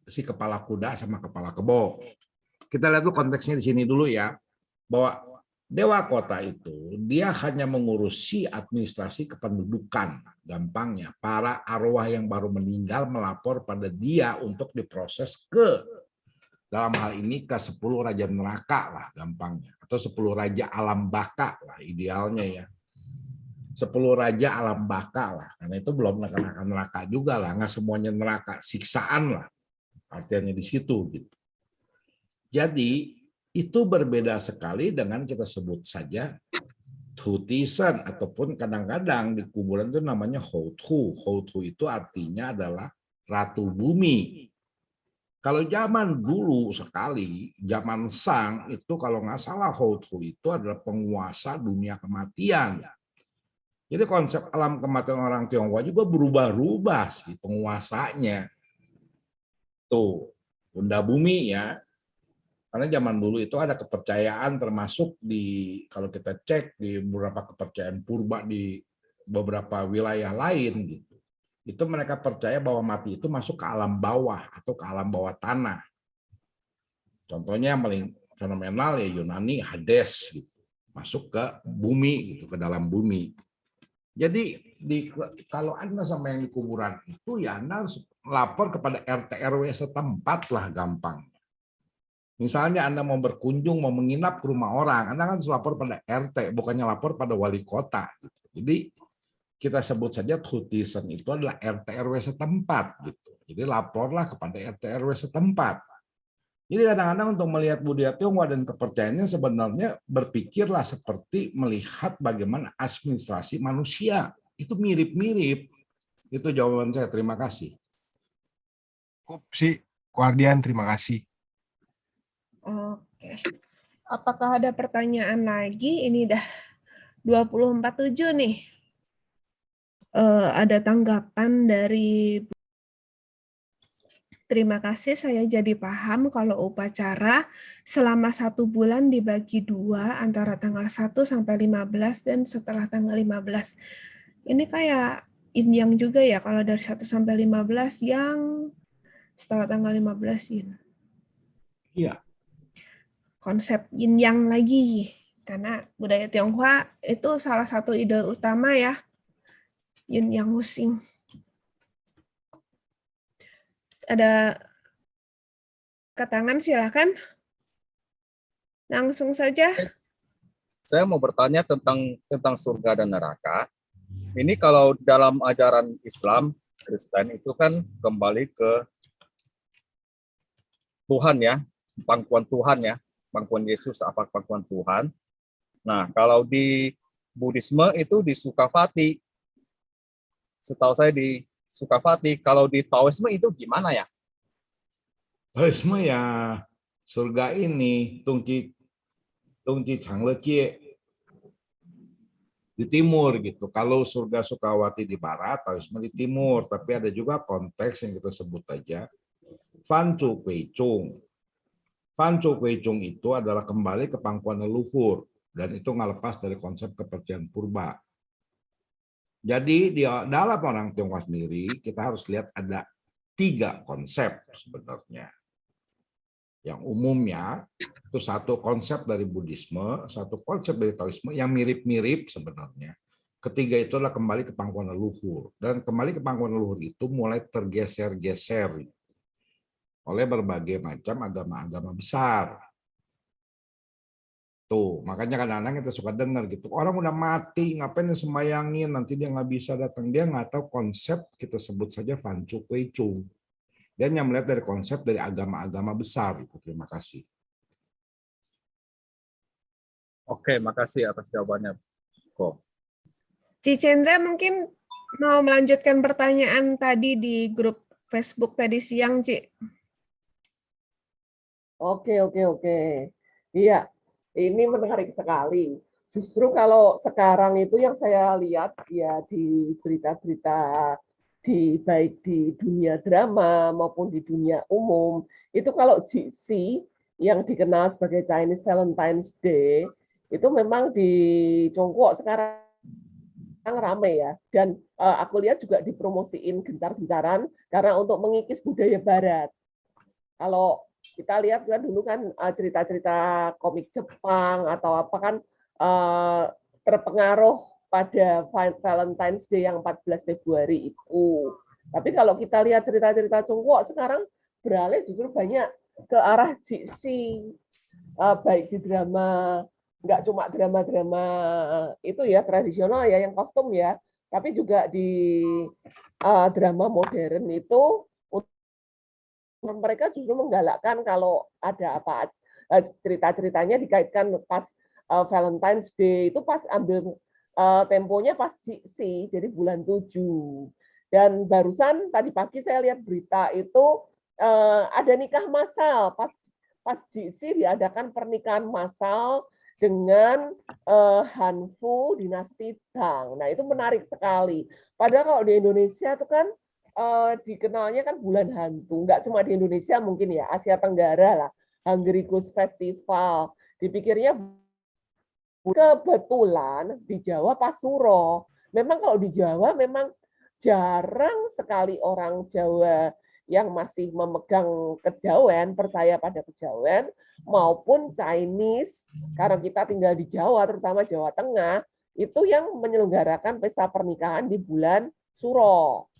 Speaker 2: si kepala kuda sama kepala kebo. Kita lihat dulu konteksnya di sini dulu ya, bahwa Dewa Kota itu dia hanya mengurusi administrasi kependudukan, gampangnya para arwah yang baru meninggal melapor pada dia untuk diproses ke, dalam hal ini ke 10 raja neraka lah gampangnya, atau 10 raja alam baka lah idealnya ya. 10 raja alam baka lah, karena itu belum neraka juga lah, nggak semuanya neraka, siksaan lah artinya di situ gitu. Jadi itu berbeda sekali dengan kita sebut saja Tutisen, ataupun kadang-kadang di kuburan itu namanya Houtu. Houtu itu artinya adalah Ratu Bumi. Kalau zaman dulu sekali, zaman Shang itu kalau nggak salah Houtu itu adalah penguasa dunia kematian. Jadi konsep alam kematian orang Tionghoa juga berubah-ubah sih penguasanya. Tuh, Bunda Bumi ya. Karena zaman dulu itu ada kepercayaan termasuk di, kalau kita cek di beberapa kepercayaan purba di beberapa wilayah lain gitu. Itu mereka percaya bahwa mati itu masuk ke alam bawah atau ke alam bawah tanah. Contohnya yang paling fenomenal ya Yunani, Hades gitu. Masuk ke bumi gitu, ke dalam bumi. Jadi kalau Anda sama yang di kuburan itu ya Anda harus lapor kepada RT RW setempat lah gampang. Misalnya Anda mau berkunjung, mau menginap ke rumah orang, Anda kan harus lapor pada RT, bukannya lapor pada wali kota. Jadi kita sebut saja tutisen itu adalah RT RW setempat. Gitu. Jadi laporlah kepada RT RW setempat. Jadi kadang-kadang untuk melihat budaya Tionghoa dan kepercayaannya sebenarnya berpikirlah seperti melihat bagaimana administrasi manusia. Itu mirip-mirip. Itu jawaban saya. Terima kasih.
Speaker 4: Cukup sih, Guardian, terima kasih.
Speaker 1: Oke. Apakah ada pertanyaan lagi? Ini dah 24/7 nih. Ada tanggapan dari terima kasih, saya jadi paham kalau upacara selama 1 bulan dibagi 2 antara tanggal 1 sampai 15 dan setelah tanggal 15. Ini kayak yin yang juga ya, kalau dari 1 sampai 15 yang setelah tanggal 15 yin.
Speaker 2: Iya.
Speaker 1: konsep yin yang lagi. Karena budaya Tionghoa itu salah satu ide utama ya, yin yang wuxing. Ada tangan silakan. Langsung saja.
Speaker 5: Saya mau bertanya tentang surga dan neraka. Ini kalau dalam ajaran Islam, Kristen itu kan kembali ke Tuhan ya, pangkuan Tuhan ya, pangkuan Yesus apa pangkuan Tuhan. Nah, kalau di Buddhisme itu di Sukhavati. Setahu saya di Sukhavati. Kalau di Taoisme itu gimana ya?
Speaker 2: Taoisme ya surga ini Tungci Changlejie di timur gitu. Kalau surga Sukawati di barat, Taoisme di timur. Tapi ada juga konteks yang kita sebut aja Fancu Kuei-chung. Fancu Kuei-chung itu adalah kembali ke pangkuan leluhur dan itu nggak lepas dari konsep kepercayaan purba. Jadi di dalam orang Tionghoa sendiri kita harus lihat ada 3 konsep sebenarnya. Yang umumnya itu satu konsep dari Buddhisme, satu konsep dari Taoisme yang mirip-mirip sebenarnya. Ketiga itu adalah kembali ke pangkuan leluhur. Dan kembali ke pangkuan leluhur itu mulai tergeser-geser oleh berbagai macam agama-agama besar. Tuh, makanya kadang-kadang kita suka dengar gitu. Orang udah mati, ngapain sembayangin, nanti dia nggak bisa datang. Dia nggak tahu konsep, kita sebut saja Fancu Kuei-chung. Dan yang melihat dari konsep dari agama-agama besar. Terima kasih.
Speaker 5: Oke, makasih atas jawabannya, Ko.
Speaker 1: Ci Cendra mungkin mau melanjutkan pertanyaan tadi di grup Facebook tadi siang, Ci.
Speaker 6: Oke. Iya, ini menarik sekali. Justru kalau sekarang itu yang saya lihat ya di berita-berita baik di dunia drama maupun di dunia umum, itu kalau GC yang dikenal sebagai Chinese Valentine's Day itu memang di Tiongkok sekarang ramai ya. Dan aku lihat juga dipromosiin gencar-gencaran karena untuk mengikis budaya Barat. Kalau kita lihat kan dulu kan cerita-cerita komik Jepang atau apa kan terpengaruh pada Valentine's Day yang 14 Februari itu. Tapi kalau kita lihat cerita-cerita Tiongkok sekarang beralih justru banyak ke arah jiksi, baik di drama, nggak cuma drama-drama itu ya tradisional ya yang kostum ya, tapi juga di drama modern itu mereka justru menggalakkan kalau ada apa cerita-ceritanya dikaitkan pas Valentine's Day itu pas ambil temponya pas GC, jadi bulan 7. Dan barusan tadi pagi saya lihat berita itu ada nikah massal pas GC diadakan pernikahan massal dengan Hanfu dinasti Tang. Nah itu menarik sekali. Padahal kalau di Indonesia itu kan dikenalnya kan bulan hantu, nggak cuma di Indonesia mungkin ya, Asia Tenggara lah, Hungry Ghost Festival. Dipikirnya kebetulan di Jawa Pasuro. Memang kalau di Jawa memang jarang sekali orang Jawa yang masih memegang kejawen, percaya pada kejawen, maupun Chinese, karena kita tinggal di Jawa, terutama Jawa Tengah, itu yang menyelenggarakan pesta pernikahan di bulan Suro.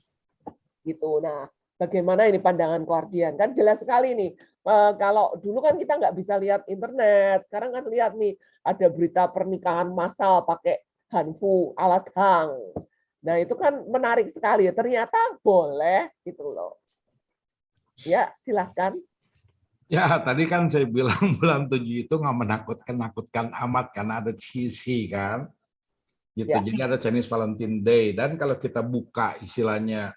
Speaker 6: Gitu. Nah, bagaimana ini pandangan Guardian? Kan jelas sekali nih, kalau dulu kan kita nggak bisa lihat internet, sekarang kan lihat nih, ada berita pernikahan massal pakai Hanfu alat Hang. Nah, itu kan menarik sekali ya, ternyata boleh gitu loh. Ya, silahkan.
Speaker 2: Ya, tadi kan saya bilang bulan 7 itu nggak menakutkan amat karena ada cheesy kan. Gitu.
Speaker 6: Ya.
Speaker 2: Jadi ada Chinese Valentine Day. Dan kalau kita buka istilahnya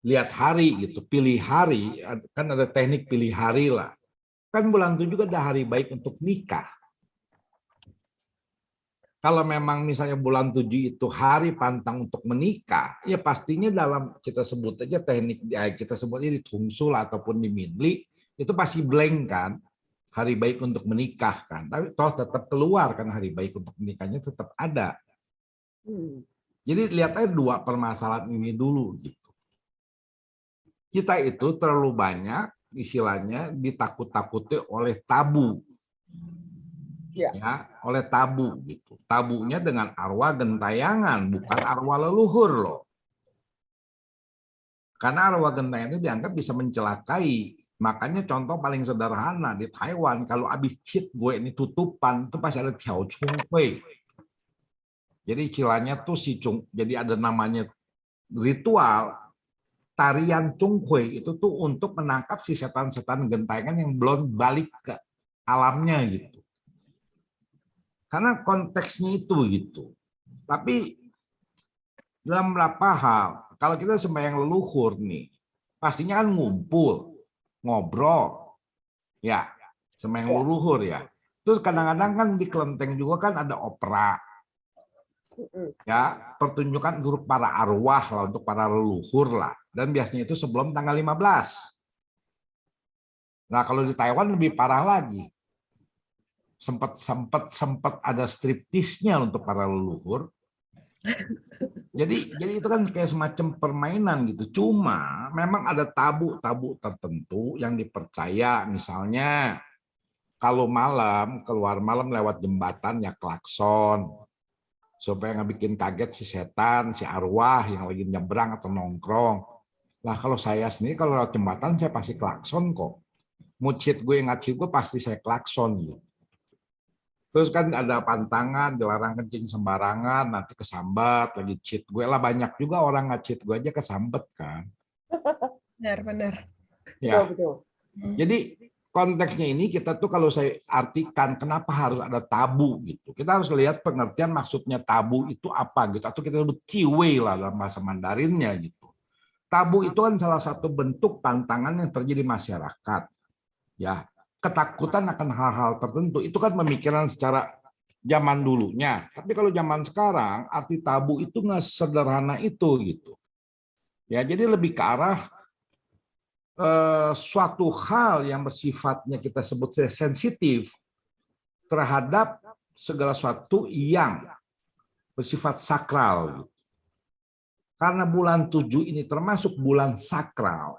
Speaker 2: lihat hari gitu, pilih hari, kan ada teknik pilih hari lah. Kan bulan 7 juga ada hari baik untuk nikah. Kalau memang misalnya bulan 7 itu hari pantang untuk menikah, ya pastinya dalam kita sebut aja teknik, kita sebutnya di Tungsul ataupun di Minli, itu pasti blank kan, hari baik untuk menikah kan. Tapi toh tetap keluar kan hari baik untuk menikahnya tetap ada. Jadi lihat aja 2 permasalahan ini dulu gitu. Kita itu terlalu banyak istilahnya ditakut-takuti oleh tabu.
Speaker 6: Ya.
Speaker 2: ya, oleh tabu gitu. Tabunya dengan arwah gentayangan, bukan arwah leluhur loh. Karena arwah gentayangan itu dianggap bisa mencelakai. Makanya contoh paling sederhana di Taiwan, kalau habis cheat gue ini tutupan, itu pasti ada tiao chung hui. Jadi istilahnya tuh jadi ada namanya ritual tarian chung hui itu tuh untuk menangkap si setan-setan gentayangan yang belum balik ke alamnya gitu. Karena konteksnya itu gitu. Tapi dalam beberapa hal, kalau kita sembahyang leluhur nih, pastinya kan ngumpul, ngobrol, ya, sembahyang leluhur ya. Terus kadang-kadang kan di kelenteng juga kan ada opera, ya, pertunjukan untuk para arwah lah, untuk para leluhur lah. Dan biasanya itu sebelum tanggal 15. Nah, kalau di Taiwan lebih parah lagi. Sempat ada striptisnya untuk para leluhur. Jadi itu kan kayak semacam permainan gitu. Cuma memang ada tabu-tabu tertentu yang dipercaya. Misalnya kalau malam keluar malam lewat jembatan ya klakson supaya nggak bikin kaget si setan, si arwah yang lagi nyebrang atau nongkrong. Lah kalau saya sendiri kalau lewat jembatan saya pasti klakson kok. Mucit gue ngaci gue pasti saya klakson gitu. Terus kan ada pantangan, dilarang kencing sembarangan, nanti kesambat, lagi cheat gue lah banyak juga orang nge-cheat gue aja kesambet kan.
Speaker 1: Benar-benar.
Speaker 2: Ya,
Speaker 6: Betul.
Speaker 2: jadi konteksnya ini kita tuh kalau saya artikan kenapa harus ada tabu gitu. Kita harus lihat pengertian maksudnya tabu itu apa gitu. Atau kita sebut kiwei lah dalam bahasa Mandarinnya gitu. Tabu itu kan salah satu bentuk pantangan yang terjadi di masyarakat. Ya, ketakutan akan hal-hal tertentu itu kan pemikiran secara zaman dulunya. Tapi kalau zaman sekarang arti tabu itu nggak sederhana itu gitu. Ya, jadi lebih ke arah suatu hal yang bersifatnya kita sebut sensitif terhadap segala sesuatu yang bersifat sakral. Gitu. Karena bulan 7 ini termasuk bulan sakral.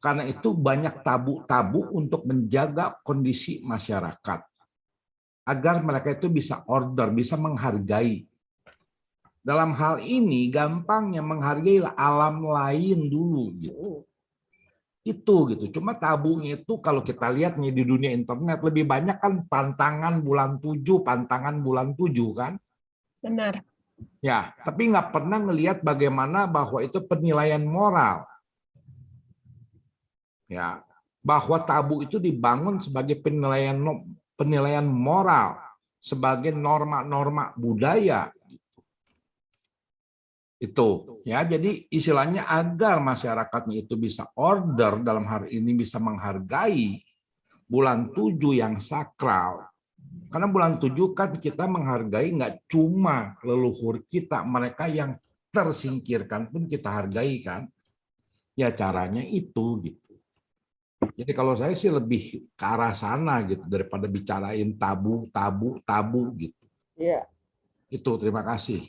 Speaker 2: Karena itu banyak tabu-tabu untuk menjaga kondisi masyarakat. Agar mereka itu bisa order, bisa menghargai. Dalam hal ini gampangnya menghargai alam lain dulu. Gitu. Itu gitu. Cuma tabunya itu kalau kita lihat nih di dunia internet lebih banyak kan pantangan bulan 7 kan.
Speaker 1: Benar.
Speaker 2: Ya, tapi nggak pernah ngelihat bagaimana bahwa itu penilaian moral. Ya, bahwa tabu itu dibangun sebagai penilaian moral, sebagai norma-norma budaya. Itu ya, jadi istilahnya agar masyarakatnya itu bisa order dalam hari ini bisa menghargai bulan 7 yang sakral. Karena bulan 7 kan kita menghargai nggak cuma leluhur kita, mereka yang tersingkirkan pun kita hargai kan. Ya caranya itu gitu. Jadi kalau saya sih lebih ke arah sana gitu daripada bicarain tabu gitu.
Speaker 6: Iya.
Speaker 2: Itu terima kasih.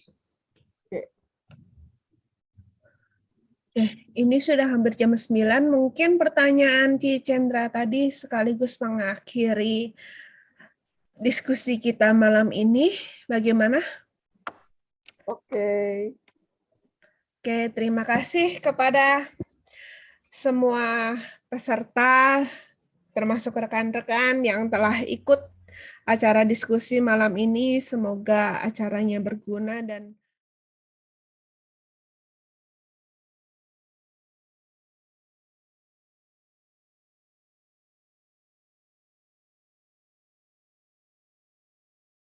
Speaker 1: Ini sudah hampir jam 9. Mungkin pertanyaan Ci Cendra tadi sekaligus mengakhiri diskusi kita malam ini. Bagaimana?
Speaker 6: Oke.
Speaker 1: Oke, terima kasih kepada semua peserta, termasuk rekan-rekan yang telah ikut acara diskusi malam ini. Semoga acaranya berguna dan